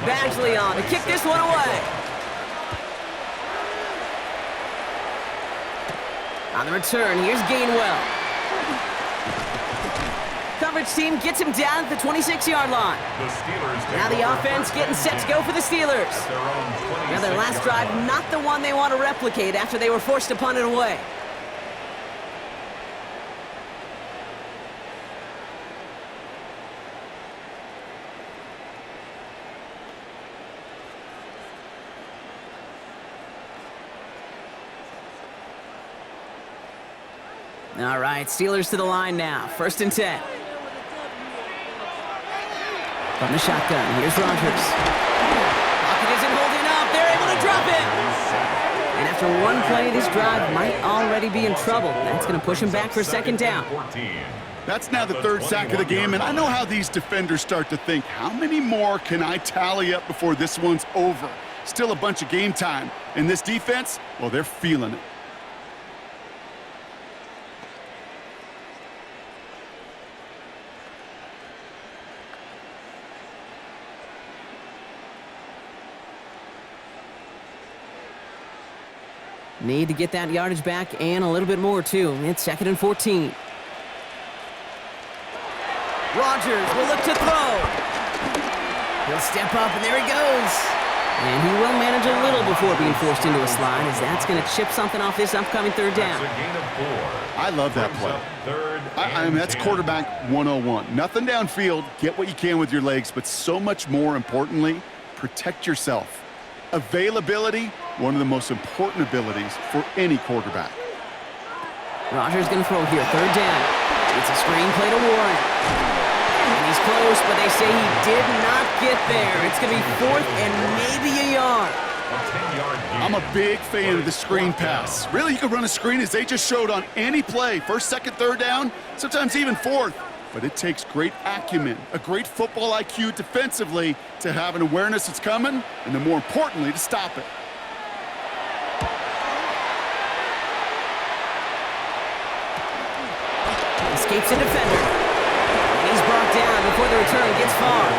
Badgley on to kick this one away. On the return, here's Gainwell. Coverage team gets him down at the 26-yard line. Now the offense getting set to go for the Steelers. Now their last drive, not the one they want to replicate after they were forced to punt it away. All right, Steelers to the line now. 1st and 10. From the shotgun, here's Rodgers. Pocket isn't holding up. They're able to drop it. And after one play, this drive might already be in trouble. That's going to push him back for 2nd down. That's now the 3rd sack of the game, and I know how these defenders start to think, how many more can I tally up before this one's over? Still a bunch of game time. And this defense, well, they're feeling it. Need to get that yardage back and a little bit more, too. It's 2nd and 14. Rodgers will look to throw. He'll step up, and there he goes. And he will manage a little before being forced into a slide, as that's going to chip something off this upcoming 3rd down. I love that play. I mean, that's quarterback 101. Nothing downfield. Get what you can with your legs, but so much more importantly, protect yourself. Availability, one of the most important abilities for any quarterback. Rodgers going to throw here, third down. It's a screen play to Warren. And he's close, but they say he did not get there. It's going to be fourth and maybe a yard. I'm a big fan of the screen pass. Really, you can run a screen as they just showed on any play. First, second, third down, sometimes even fourth. But it takes great acumen, a great football IQ defensively to have an awareness it's coming, and then more importantly, to stop it. Escapes a defender. And he's brought down before the return gets far.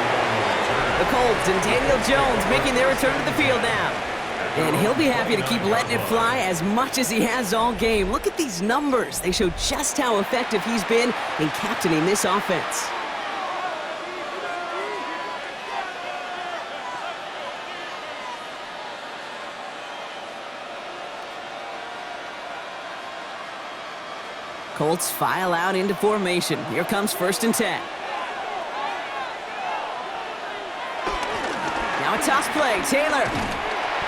The Colts and Daniel Jones making their return to the field now. And he'll be happy to keep letting it fly as much as he has all game. Look at these numbers. They show just how effective he's been in captaining this offense. Colts file out into formation. Here comes 1st and 10. Now a toss play, Taylor.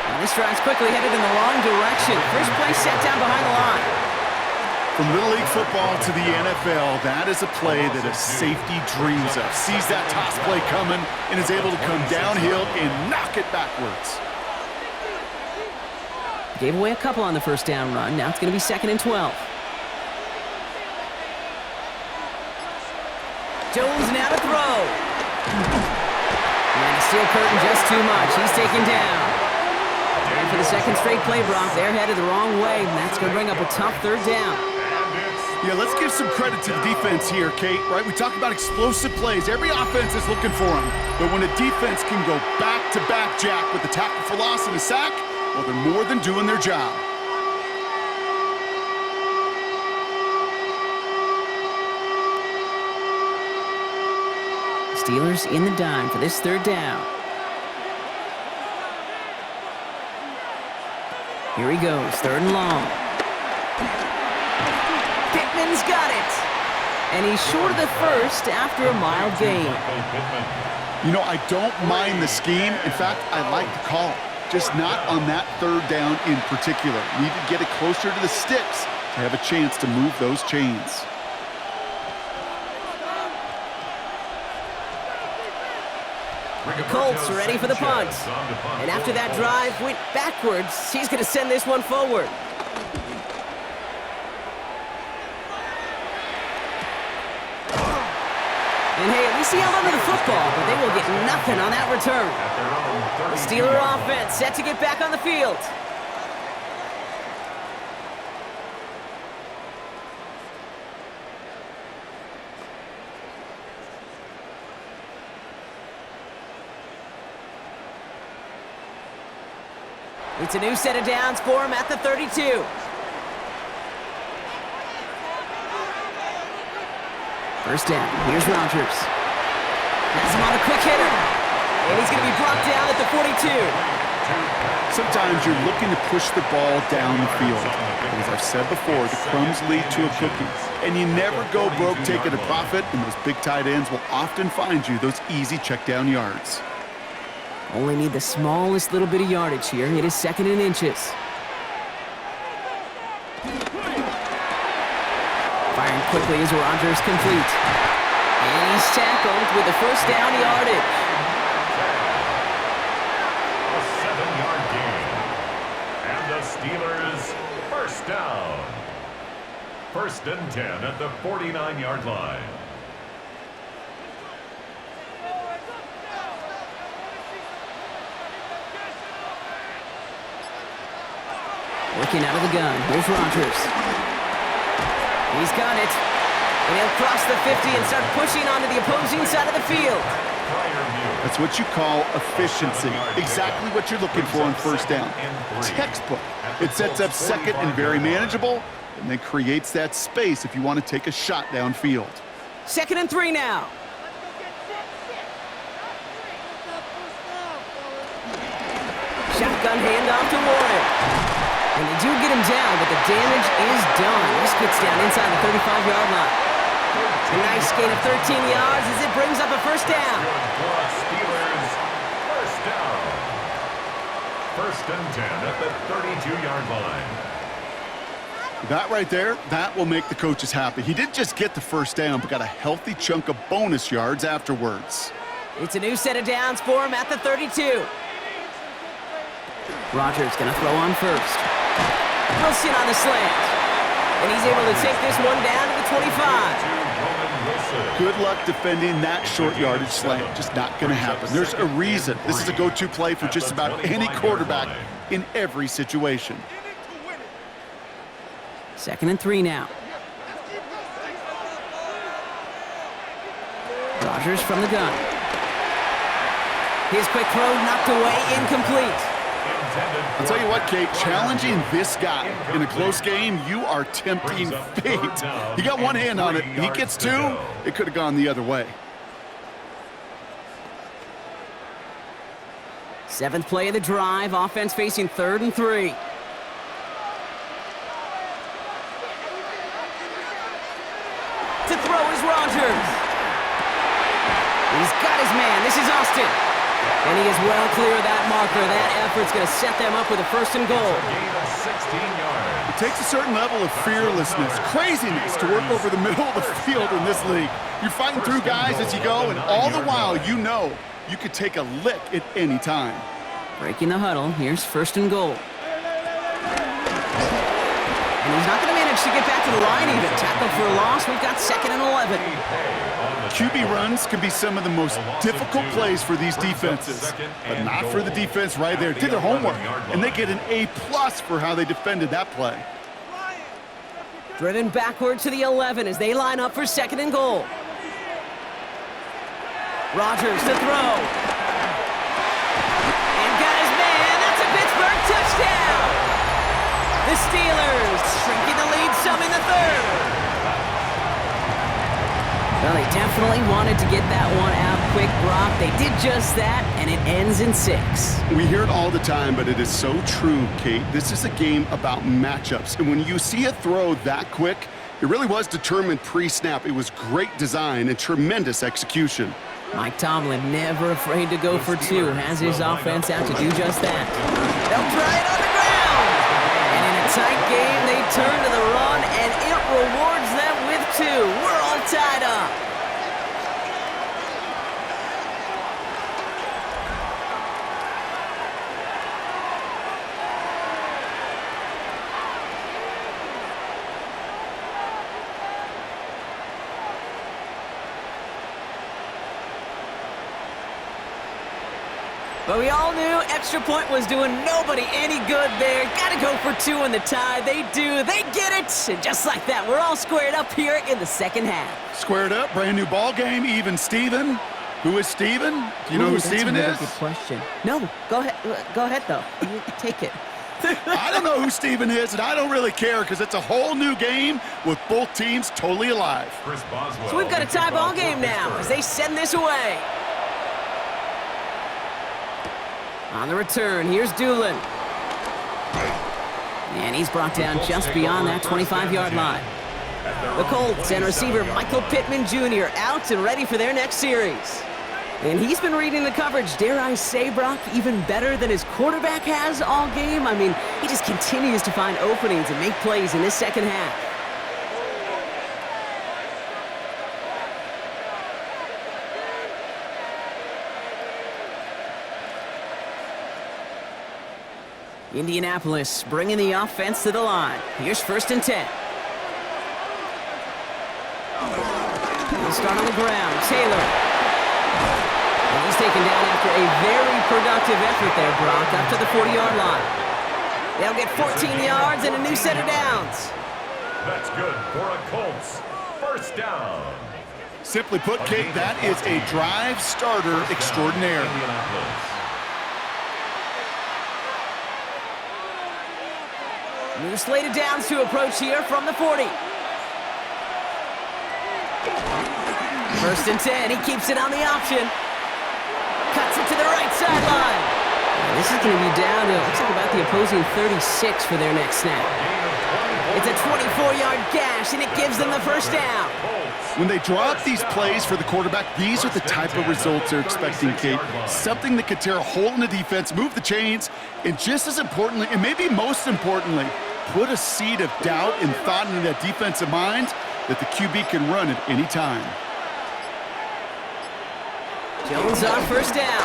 And this drive's quickly headed in the wrong direction. First play set down behind the line. From Little League football to the NFL, that is a play that a safety dreams of. Sees that toss play coming and is able to come downhill and knock it backwards. Gave away a couple on the first down run. Now it's going to be 2nd and 12. Jones now to throw. And the steel curtain just too much. He's taken down. And for the second straight play, Brock, they're headed the wrong way, and that's going to bring up a tough third down. Yeah, let's give some credit to the defense here, Kate, right? We talk about explosive plays. Every offense is looking for them. But when a defense can go back-to-back, Jack, with the tackle for loss and a sack, well, they're more than doing their job. Steelers in the dime for this third down. Here he goes, 3rd and long. Pittman's got it. And he's short of the first after a mild gain. You know, I don't mind the scheme. In fact, I like the call. Just not on that third down in particular. Need to get it closer to the sticks to have a chance to move those chains. The Colts are ready for the punt. And after that drive went backwards, he's going to send this one forward. And hey, at least he held onto the football, but they will get nothing on that return. The Steeler offense set to get back on the field. It's a new set of downs for him at the 32. First down. Here's Rodgers. Has him on a quick hitter. And he's going to be brought down at the 42. Sometimes you're looking to push the ball down the field. As I've said before, the crumbs lead to a cookie. And you never go broke taking a profit, and those big tight ends will often find you those easy check down yards. Only need the smallest little bit of yardage here. It is 2nd and inches. Firing quickly as Rodgers complete. And he's tackled with the first down yardage. A 7-yard gain. And the Steelers first down. 1st and 10 at the 49-yard line. Working out of the gun. Here's Rodgers. He's got it. And he'll cross the 50 and start pushing onto the opposing side of the field. That's what you call efficiency. Exactly what you're looking for on first down. Textbook. It sets up 2nd and very manageable, and then creates that space if you want to take a shot downfield. 2nd and 3 now. Shotgun handoff to Warren. And they do get him down, but the damage is done. This gets down inside the 35-yard line. A nice gain of 13 yards as it brings up a first down. Steelers first down. 1st and 10 at the 32-yard line. That right there, that will make the coaches happy. He didn't just get the first down, but got a healthy chunk of bonus yards afterwards. It's a new set of downs for him at the 32. Rodgers going to throw on first. Wilson on the slant. And he's able to take this one down to the 25. Good luck defending that short yardage slant. Just not going to happen. There's a reason. This is a go-to play for just about any quarterback in every situation. 2nd and 3 now. Rodgers from the gun. His quick throw knocked away, incomplete. I'll tell you what, Kate, challenging this guy in a close game, you are tempting fate. He got one hand on it. He gets two, it could have gone the other way. 7th play of the drive, offense facing 3rd and 3. To throw is Rodgers. He's got his man. This is Austin. And he is well clear of that marker. That effort's going to set them up with a 1st and goal. It takes a certain level of fearlessness, craziness to work over the middle of the field in this league. You're fighting through guys as you go, and all the while you know you could take a lick at any time. Breaking the huddle. Here's 1st and goal. And he's not going to manage to get back to the line even. Tackle for a loss. We've got 2nd and 11. QB runs can be some of the most difficult plays for these defenses, but not for the defense right there. Did their homework, and they get an A+ for how they defended that play. Driven backward to the 11 as they line up for 2nd and goal. Rodgers to throw. And got his man. That's a Pittsburgh touchdown. The Steelers shrinking the lead some in the 3rd. Well, they definitely wanted to get that one out quick, Brock. They did just that, and it ends in 6. We hear it all the time, but it is so true, Kate. This is a game about matchups, and when you see a throw that quick, it really was determined pre-snap. It was great design and tremendous execution. Mike Tomlin never afraid to go for 2. Has his offense out to do just that. They'll try it on the ground. And in a tight game, they turn to the run, and it rewards them with 2. We're all tied up. But we all knew extra point was doing nobody any good there. Got to go for 2 in the tie. They do. They get it. And just like that, we're all squared up here in the 2nd half. Squared up, brand new ball game, even Steven. Who is Steven? Do you know who Steven is? That's a good question. No, go ahead. Go ahead, though. You take it. I don't know who Steven is, and I don't really care because it's a whole new game with both teams totally alive. So we've got a tie ball game now as they send this away. On the return, here's Doolin. And he's brought down just beyond that 25-yard line. The Colts and receiver Michael Pittman Jr. out and ready for their next series. And he's been reading the coverage, dare I say, Brock, even better than his quarterback has all game. I mean, he just continues to find openings and make plays in this 2nd half. Indianapolis bringing the offense to the line. Here's 1st and 10. He'll start on the ground. Taylor. And he's taken down after a very productive effort there, Brock, up to the 40-yard line. They'll get 14 yards and a new set of downs. That's good for a Colts 1st down. Simply put, Kate, that is a drive starter extraordinaire. New slate of downs to approach here from the 40. 1st and 10. He keeps it on the option. Cuts it to the right sideline. This is going to be down to, looks like about the opposing 36 for their next snap. It's a 24-yard gash, and it gives them the first down. When they draw up these plays for the quarterback, these are the type of results they're expecting, Kate. Something that could tear a hole in the defense, move the chains, and just as importantly, and maybe most importantly, put a seed of doubt and thought into that defensive mind that the QB can run at any time. Jones on first down.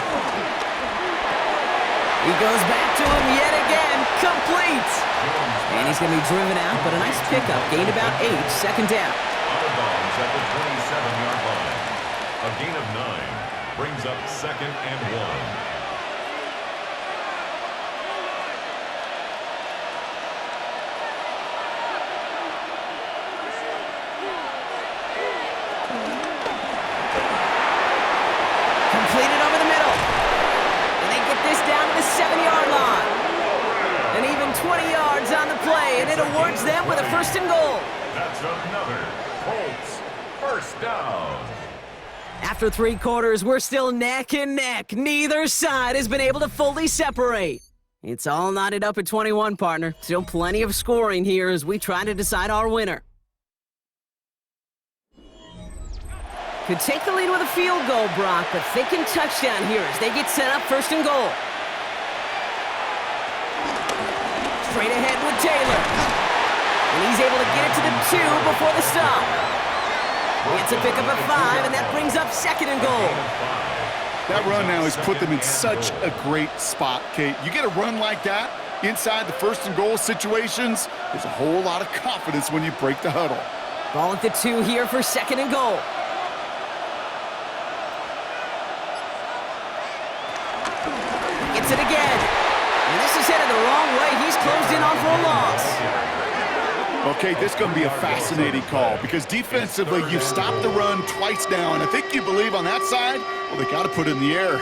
He goes back to him yet again, complete. And he's going to be driven out, but a nice pickup, gained about 8, second down. Out of bounds at the 27-yard line. A gain of 9 brings up 2nd and 1. Completed over the middle. And they get this down to the 7-yard line. And even 20 yards on the play, and it awards them with a 1st and goal. That's another Colts first down. After 3 quarters, we're still neck and neck. Neither side has been able to fully separate. It's all knotted up at 21, partner. Still plenty of scoring here as we try to decide our winner. Could take the lead with a field goal, Brock, but thinking touchdown here as they get set up 1st and goal. Straight ahead with Taylor. And he's able to get it to the 2 before the stop. It's a pickup of 5, and that brings up 2nd and goal. That run now has put them in such a great spot, Kate. You get a run like that inside the 1st and goal situations, there's a whole lot of confidence when you break the huddle. Ball at the 2 here for 2nd and goal. Gets it again. And this is headed the wrong way. He's closed in on for a loss. Okay, this is going to be a fascinating call because defensively, you've stopped the run twice now, and I think you believe on that side, well, they got to put it in the air.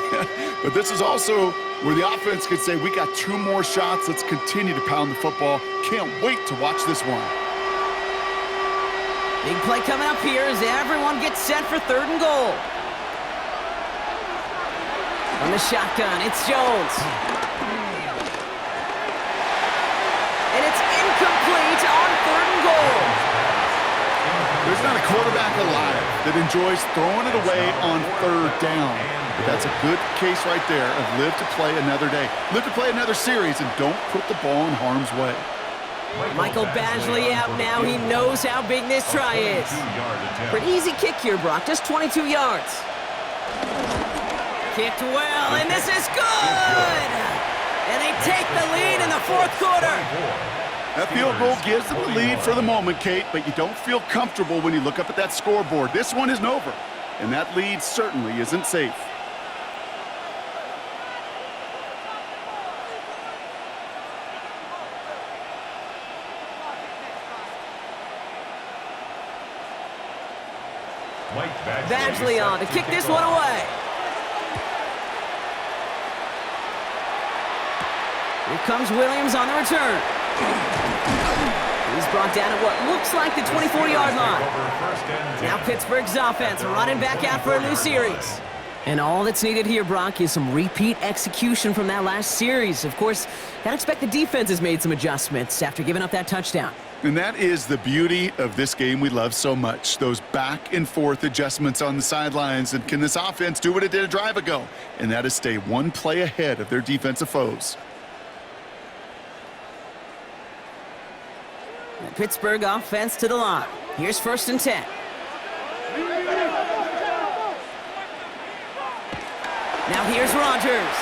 But this is also where the offense could say, we got 2 more shots. Let's continue to pound the football. Can't wait to watch this one. Big play coming up here as everyone gets set for 3rd and goal. From the shotgun, it's Jones. And it's incomplete on 3rd and goal. There's not a quarterback alive that enjoys throwing it away on 3rd down. But that's a good case right there of live to play another day. Live to play another series and don't put the ball in harm's way. Michael Badgley out now. He knows how big this try is. Pretty easy kick here, Brock. Just 22 yards. Kicked well, and this is good! And they take the lead in the 4th quarter. That field goal gives them the lead for the moment, Kate, but you don't feel comfortable when you look up at that scoreboard. This one isn't over, and that lead certainly isn't safe. Badgley on to kick this one away. Here comes Williams on the return. He's brought down at what looks like the 24-yard line. Now Pittsburgh's offense running back out for a new series. And all that's needed here, Brock, is some repeat execution from that last series. Of course, I expect the defense has made some adjustments after giving up that touchdown. And that is the beauty of this game we love so much, those back-and-forth adjustments on the sidelines. And can this offense do what it did a drive ago? And that is stay 1 play ahead of their defensive foes. The Pittsburgh offense to the line. Here's 1st and 10. Now here's Rodgers.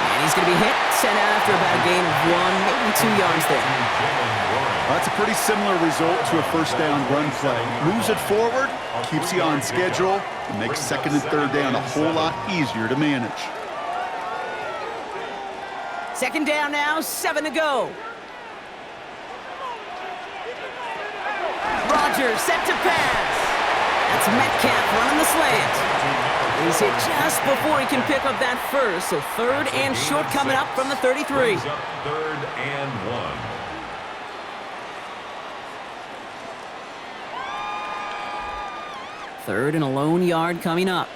And he's going to be hit, sent out after about a gain of 1, maybe 2 yards there. That's a pretty similar result to a 1st down run play. Moves it forward, keeps you on schedule, and makes 2nd and 3rd down a whole lot easier to manage. 2nd down now, 7 to go. Rodgers set to pass. That's Metcalf running the slant. He's hit just before he can pick up that first, so 3rd and short coming up from the 33. 3rd and 1. Third and a lone yard coming up.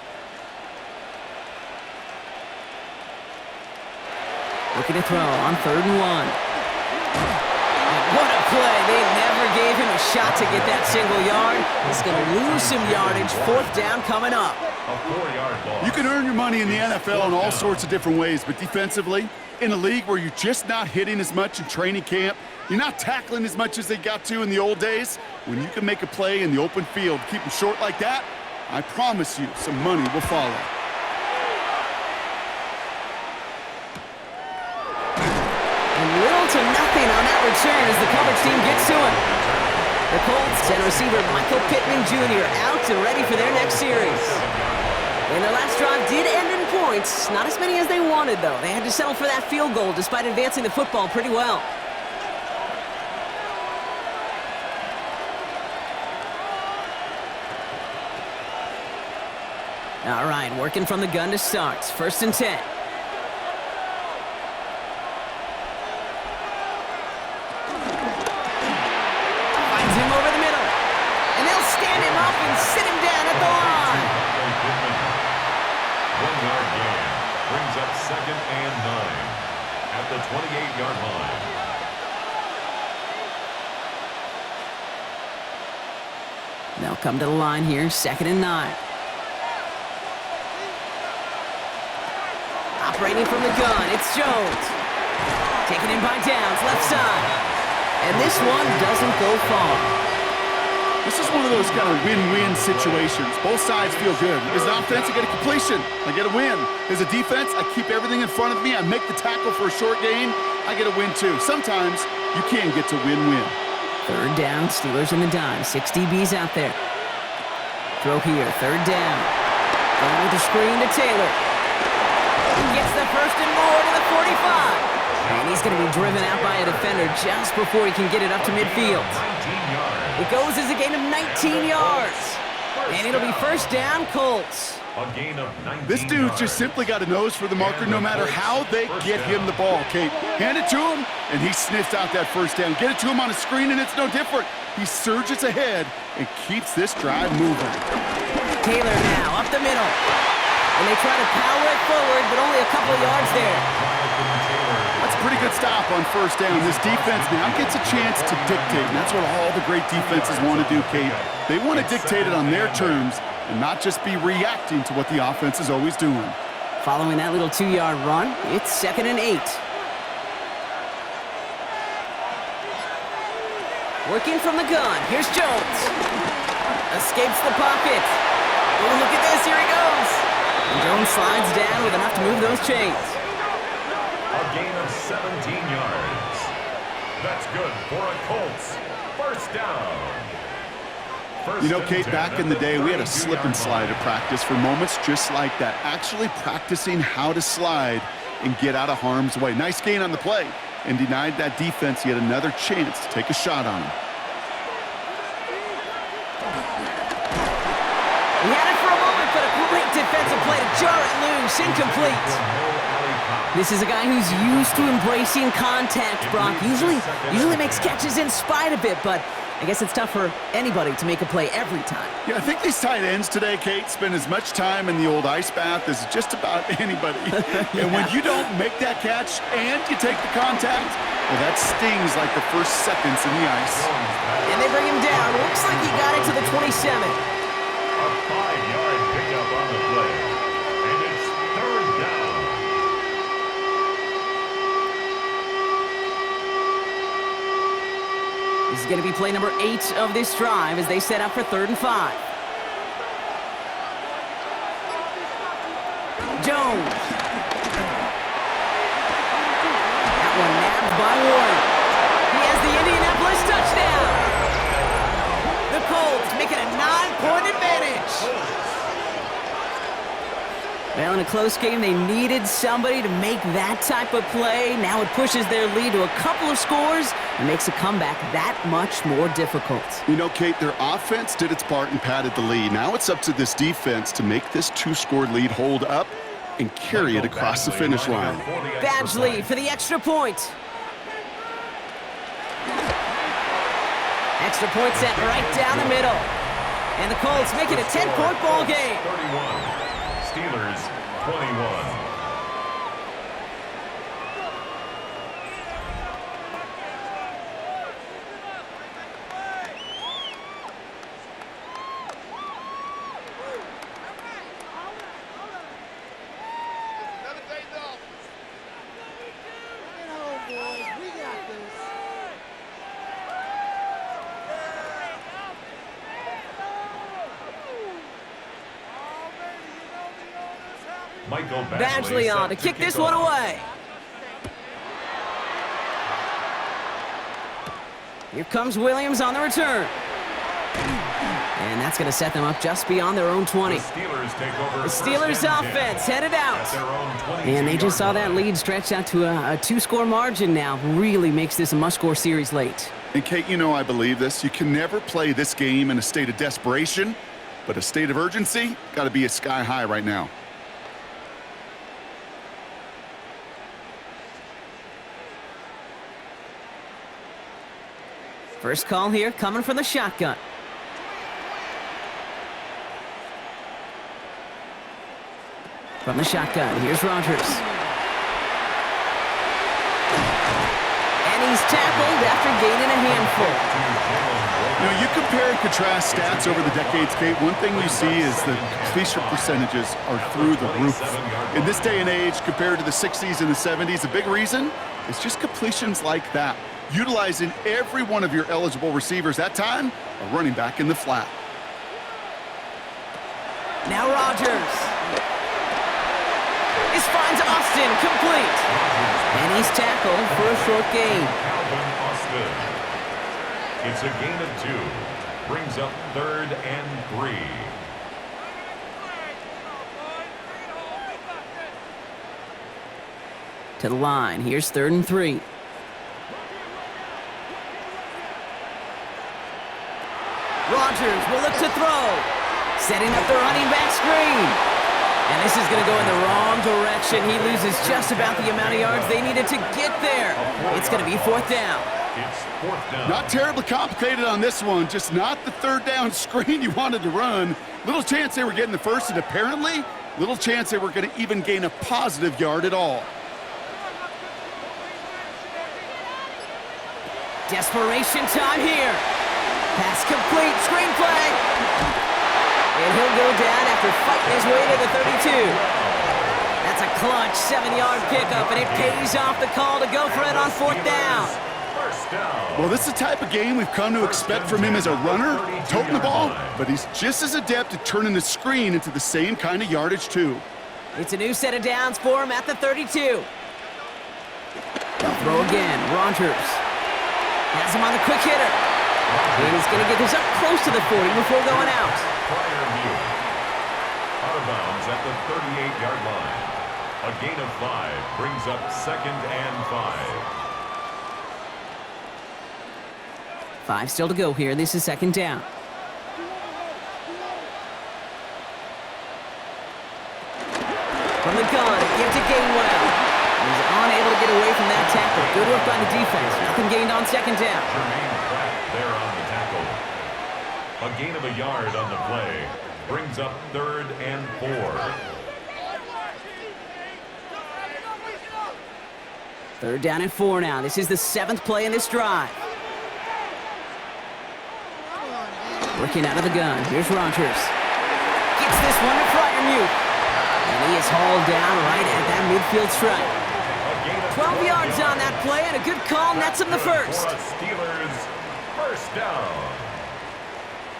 Looking to throw on 3rd and 1. What a play. They never gave him a shot to get that single yard. He's going to lose some yardage. 4th down coming up. A 4-yard loss. You can earn your money in the NFL in all sorts of different ways, but defensively, in a league where you're just not hitting as much in training camp, you're not tackling as much as they got to in the old days, when you can make a play in the open field, keep them short like that, I promise you some money will follow. Little to nothing on that return as the coverage team gets to him. The Colts and receiver Michael Pittman Jr. out and ready for their next series. And their last drive did end in points. Not as many as they wanted, though. They had to settle for that field goal despite advancing the football pretty well. All right, working from the gun to start. 1st and 10. Sit him down at the line. 1-yard gain brings up 2nd and 9 at the 28-yard line. They'll come to the line here, 2nd and 9. Operating from the gun, it's Jones. Taken in by Downs, left side. And this one doesn't go far. This is one of those kind of win-win situations. Both sides feel good. As an offense, I get a completion. I get a win. As a defense, I keep everything in front of me. I make the tackle for a short gain. I get a win, too. Sometimes you can get to win-win. 3rd down, Steelers in the dime. 6 DBs out there. Throw here, 3rd down. Going with the screen to Taylor. He gets the 1st and more to the 45. And he's going to be driven out by a defender just before he can get it up to midfield. It goes as a gain of 19 yards. And it'll be 1st down, Colts. A gain of 19 This dude's just simply got a nose for the marker no matter how they get him the ball, Kate. Hand it to him, and he sniffs out that 1st down. Get it to him on a screen, and it's no different. He surges ahead and keeps this drive moving. Taylor now, up the middle. And they try to power it forward, but only a couple of yards there. That's a pretty good stop on 1st down. This defense now gets a chance to dictate, and that's what all the great defenses want to do, Kate. They want to dictate it on their terms and not just be reacting to what the offense is always doing. Following that little 2-yard run, it's 2nd and 8. Working from the gun, here's Jones. Escapes the pocket. Oh, look at this, here he goes. And Jones slides down with enough to move those chains. A gain of 17 yards. That's good for a Colts. 1st down. You know, Kate, back in the day, we had a slip and slide at practice for moments just like that. Actually practicing how to slide and get out of harm's way. Nice gain on the play and denied that defense yet another chance to take a shot on him. He had it for a moment, but a great defensive play to jar it loose. Incomplete. This is a guy who's used to embracing contact, Brock. Usually makes catches in spite of it, but I guess it's tough for anybody to make a play every time. Yeah, I think these tight ends today, Kate, spend as much time in the old ice bath as just about anybody. Yeah. And when you don't make that catch and you take the contact, well, that stings like the first seconds in the ice. And they bring him down. Looks like he got it to the 27. A 5-yard pickup on the play. And it's 3rd down. This is going to be play number 8 of this drive as they set up for 3rd and 5. Jones. That one nabbed by Warren. He has the Indianapolis touchdown. The Colts make it a 9-point advantage. Well, in a close game, they needed somebody to make that type of play. Now it pushes their lead to a couple of scores and makes a comeback that much more difficult. You know, Kate, their offense did its part and padded the lead. Now it's up to this defense to make this 2-score lead hold up and carry it across the finish line. Badgley for the extra point. Extra point set right down the middle. And the Colts make it a 10-point ball game. 31. Steelers 21. Badgley on to kick this one away. Here comes Williams on the return. And that's going to set them up just beyond their own 20. The Steelers offense headed out. And they just saw that lead stretch out to a two-score margin now. Really makes this a must-score series late. And Kate, you know I believe this. You can never play this game in a state of desperation, but a state of urgency got to be at sky high right now. First call here coming from the shotgun. From the shotgun, here's Rodgers. And he's tackled after gaining a handful. You know, you compare and contrast stats over the decades, Kate. One thing you see is the completion percentages are through the roof. In this day and age, compared to the 60s and the 70s, a big reason is just completions like that. Utilizing every one of your eligible receivers. That time, a running back in the flat. Now Rodgers. This finds Austin complete. And he's tackled for a short gain. It's a gain of 2. Brings up 3rd and 3. To the line. Here's 3rd and 3. Rodgers will look to throw. Setting up the running back screen. And this is going to go in the wrong direction. He loses just about the amount of yards they needed to get there. It's going to be 4th down. It's 4th down. Not terribly complicated on this one. Just not the 3rd down screen you wanted to run. Little chance they were getting the first, and apparently little chance they were going to even gain a positive yard at all. Desperation time here. Pass complete, screenplay. And he'll go down after fighting his way to the 32. That's a clutch 7-yard pickup, and it pays off the call to go for it on 4th down. Well, this is the type of game we've come to expect from him as a runner, toting the ball, but he's just as adept at turning the screen into the same kind of yardage, too. It's a new set of downs for him at the 32. They'll throw again. Rodgers has him on the quick hitter. And he's going to get this up close to the 40 before going out. Out of bounds at the 38-yard line. A gain of 5 brings up 2nd and 5. 5 still to go here. This is 2nd down. From the gun, give to Gainwell. He's unable to get away from that tackle. Good work by the defense. Nothing gained on 2nd down. There on the tackle. A gain of a yard on the play brings up 3rd and 4. Third down and 4 now. This is the 7th play in this drive. Working out of the gun. Here's Rodgers. Gets this one to Freiermuth. And he is hauled down right at that midfield stripe. 12 yards on that play, and a good call nets him the first. Steelers, 1st down.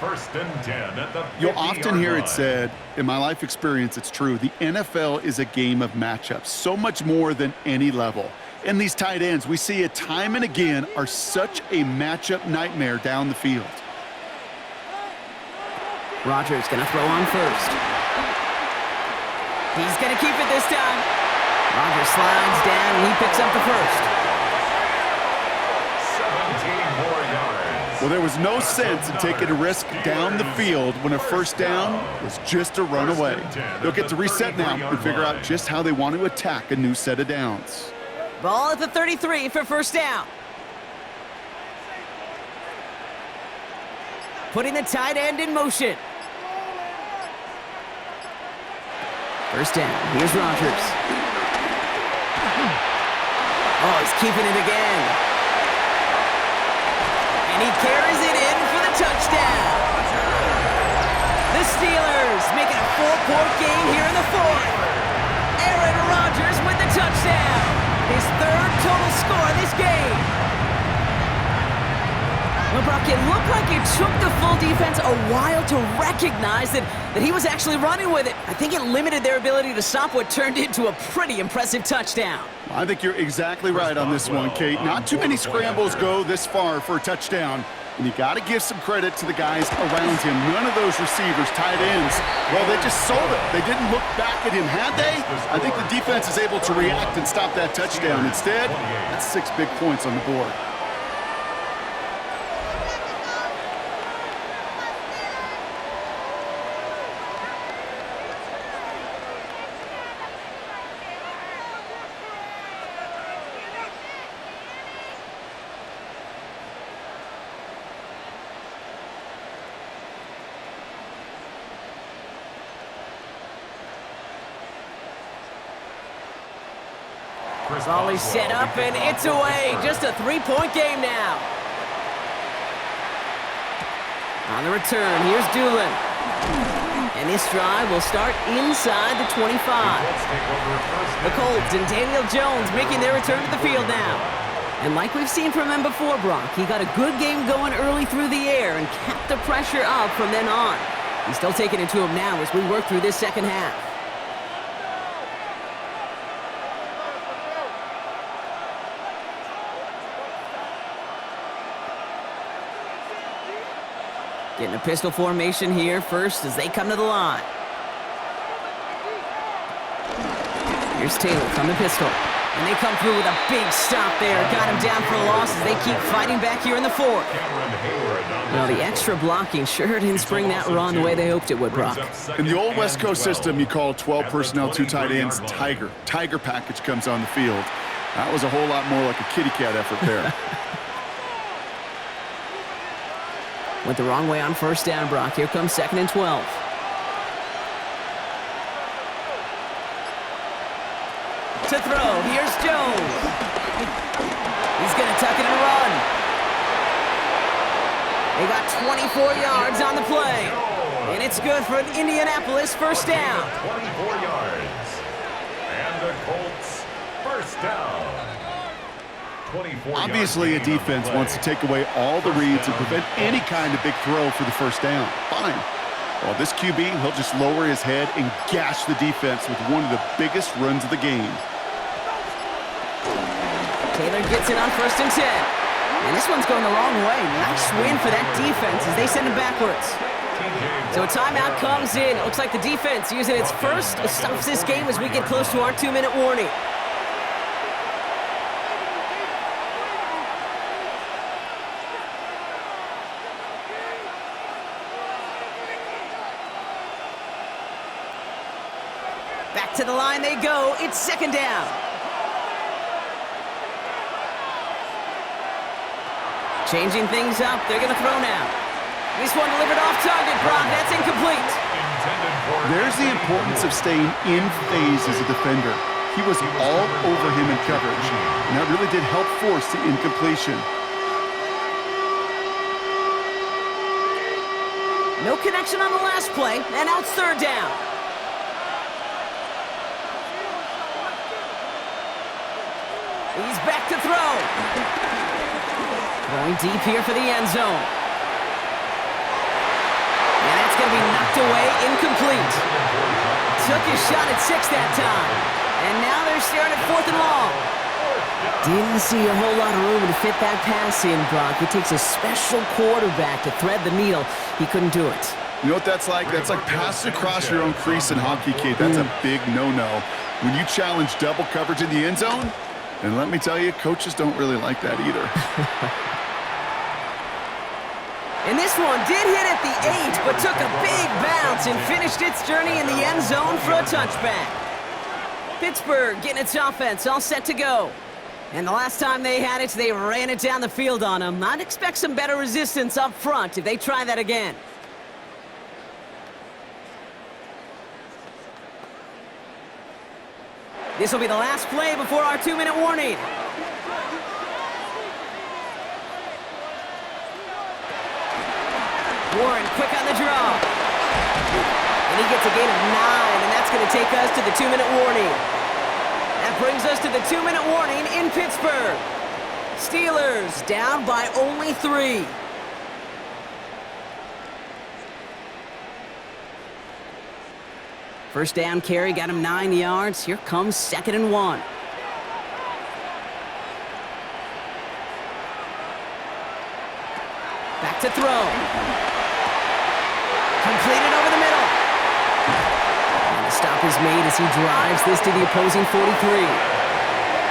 1st and 10 at the 50-yard line. You'll often hear it said, in my life experience, it's true, the NFL is a game of matchups, so much more than any level. And these tight ends, we see it time and again, are such a matchup nightmare down the field. Rodgers going to throw on first. He's going to keep it this time. Rodgers slides down, and he picks up the first. 17 more yards. Well, there was no sense in taking a risk down the field when a 1st down was just a run away. They'll get to reset now and figure out just how they want to attack a new set of downs. Ball at the 33 for 1st down. Putting the tight end in motion. 1st down. Here's Rodgers. Oh, he's keeping it again. And he carries it in for the touchdown. The Steelers making a 4-point game here in the 4th. Aaron Rodgers with the touchdown. His 3rd total score of this game. Well, Brock, it looked like it took the full defense a while to recognize that he was actually running with it. I think it limited their ability to stop what turned into a pretty impressive touchdown. I think you're exactly right on this one, Kate. Not too many scrambles go this far for a touchdown, and you got to give some credit to the guys around him. None of those receivers, tight ends, well, they just sold it. They didn't look back at him, had they? I think the defense is able to react and stop that touchdown. Instead, that's 6 big points on the board. Volley set up, and it's away. Just a 3-point game now. On the return, here's Doolin. And this drive will start inside the 25. The Colts and Daniel Jones making their return to the field now. And like we've seen from him before, Brock, he got a good game going early through the air and kept the pressure up from then on. He's still taking it to him now as we work through this second half. Getting a pistol formation here first as they come to the line. Here's Taylor from the pistol. And they come through with a big stop there. Got him down for a loss as they keep fighting back here in the fourth. Well, the extra blocking sure didn't spring that run the way they hoped it would, Brock. In the old West Coast system, you call 12 personnel, 2 tight ends, Tiger. Tiger package comes on the field. That was a whole lot more like a kitty cat effort there. Went the wrong way on first down, Brock. Here comes 2nd and 12. To throw, here's Jones. He's going to tuck it and run. They got 24 yards on the play. And it's good for an Indianapolis first down. 24 yards. And the Colts first down. Obviously, a defense wants to take away all the reads and prevent any kind of big throw for the first down. Fine. Well, this QB, he'll just lower his head and gash the defense with one of the biggest runs of the game. Taylor gets it on 1st and 10. And this one's going the wrong way. Nice win for that defense as they send him backwards. So a timeout comes in. It looks like the defense using its first stops this game as we get close to our 2-minute warning. Back to the line they go. It's 2nd down. Changing things up. They're going to throw now. This one delivered off target, Brock. That's incomplete. There's the importance of staying in phase as a defender. He was all over him in coverage, and that really did help force the incompletion. No connection on the last play, and now it's 3rd down. He's back to throw. Going deep here for the end zone. And that's going to be knocked away, incomplete. Took his shot at 6 that time. And now they're staring at 4th and long. Didn't see a whole lot of room to fit that pass in, Brock. It takes a special quarterback to thread the needle. He couldn't do it. You know what that's like? That's like passing across your own crease in hockey, Kate. That's a big no-no. When you challenge double coverage in the end zone, and let me tell you, coaches don't really like that either. And this one did hit at the 8, but took a big bounce and finished its journey in the end zone for a touchback. Pittsburgh getting its offense all set to go. And the last time they had it, they ran it down the field on them. I'd expect some better resistance up front if they try that again. This will be the last play before our 2-minute warning. Warren quick on the draw. And he gets a gain of 9, and that's going to take us to the 2-minute warning. That brings us to the 2-minute warning in Pittsburgh. Steelers down by only 3. First down carry got him 9 yards. Here comes 2nd and 1. Back to throw. Completed over the middle. And the stop is made as he drives this to the opposing 43.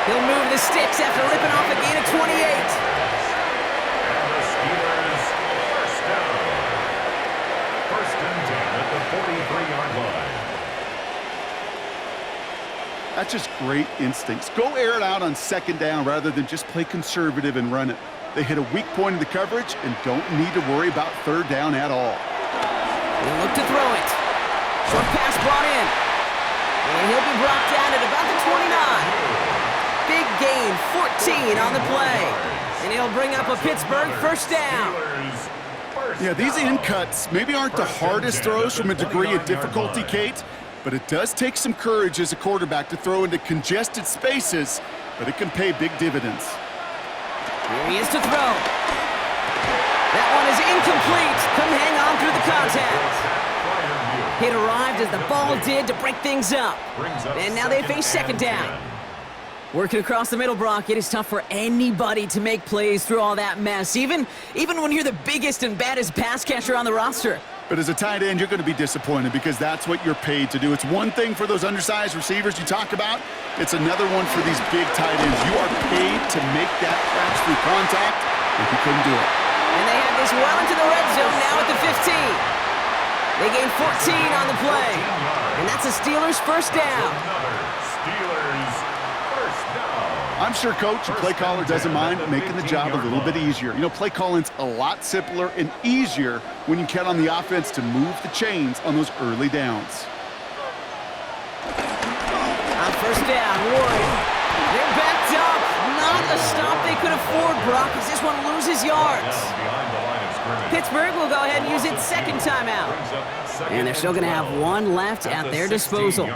He'll move the sticks after ripping off a gain of 28. And the Steelers first down. First and 10 at the 43-yard line. That's just great instincts. Go air it out on 2nd down rather than just play conservative and run it. They hit a weak point in the coverage and don't need to worry about 3rd down at all. He'll look to throw it. Short pass brought in. And he'll be brought down at about the 29. Big gain, 14 on the play. And he'll bring up a Pittsburgh first down. Yeah, these in cuts maybe aren't the hardest throws from a degree of difficulty, Kate, but it does take some courage as a quarterback to throw into congested spaces, but it can pay big dividends. Here he is to throw. That one is incomplete. Couldn't hang on through the contact. It arrived as the ball did to break things up. And now they face 2nd down. Working across the middle, Brock, it is tough for anybody to make plays through all that mess, even when you're the biggest and baddest pass catcher on the roster. But as a tight end, you're going to be disappointed because that's what you're paid to do. It's one thing for those undersized receivers you talk about. It's another one for these big tight ends. You are paid to make that catch through contact, and you couldn't do it. And they have this well into the red zone now at the 15. They gain 14 on the play. And that's the Steelers' first down. Steelers first down. I'm sure coach and play caller doesn't mind making the job a little bit easier. You know, play calling's a lot simpler and easier when you count on the offense to move the chains on those early downs. On first down, Warren. They're backed up. Not a stop they could afford, Brock, as this one loses yards. Pittsburgh will go ahead and use its 2nd timeout. And they're still going to have one left at their disposal.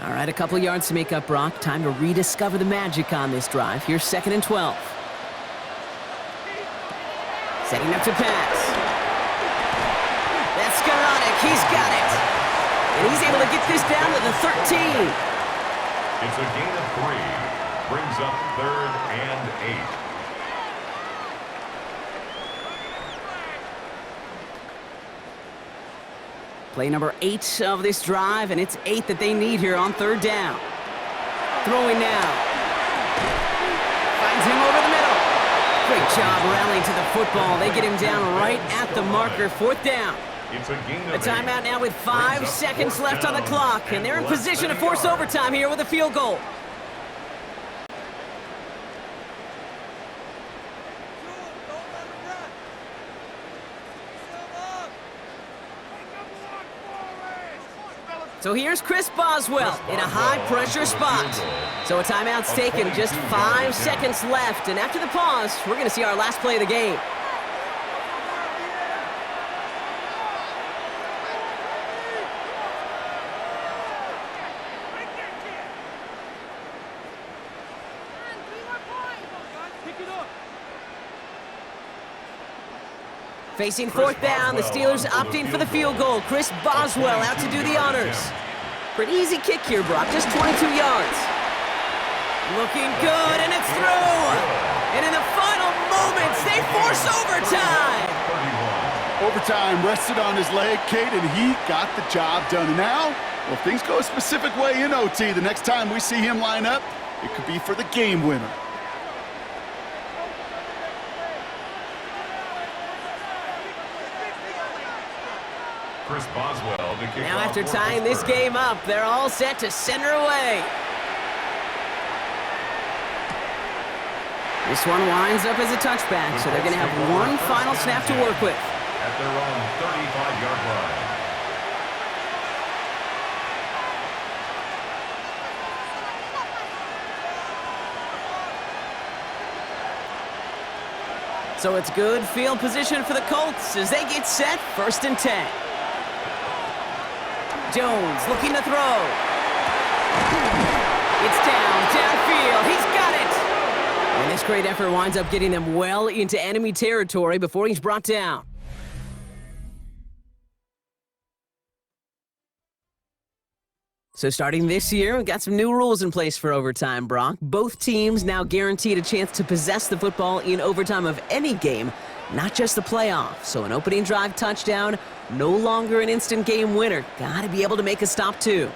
All right, a couple yards to make up, Brock. Time to rediscover the magic on this drive. Here's 2nd and 12. Setting up to pass. That's Skoranek. He's got it. And he's able to get this down to the 13. It's a gain of 3. Brings up 3rd and 8. Play number 8 of this drive, and it's 8 that they need here on 3rd down. Throwing now. Finds him over the middle. Great job rallying to the football. They get him down right at the marker. 4th down. It's a gain A of 8. timeout now with 5 seconds left on the clock, and they're in position to force overtime here with a field goal. So here's Chris Boswell in a high-pressure spot. So a timeout's taken, just 5 seconds left, and after the pause, we're going to see our last play of the game. Facing 4th down, the Steelers opting for the field goal. Chris Boswell out to do the honors. Pretty easy kick here, Brock, just 22 yards. Looking good, and it's through. And in the final moments, they force overtime. Overtime rested on his leg, Kate, and he got the job done. And now, well, if things go a specific way in OT, the next time we see him line up, it could be for the game winner. Chris Boswell to kick Now off after for tying this Pittsburgh. game up, they're all set to center away. This one winds up as a touchback, so they're going to have one final snap to work with. At their own 35-yard line. So it's good field position for the Colts as they get set, 1st and 10. Jones looking to throw. It's downfield. He's got it. This great effort winds up getting them well into enemy territory before he's brought down. So starting this year, we've got some new rules in place for overtime, Brock. Both teams now guaranteed a chance to possess the football in overtime of any game, not just the playoffs. So an opening drive touchdown, no longer an instant game winner. Got to be able to make a stop too.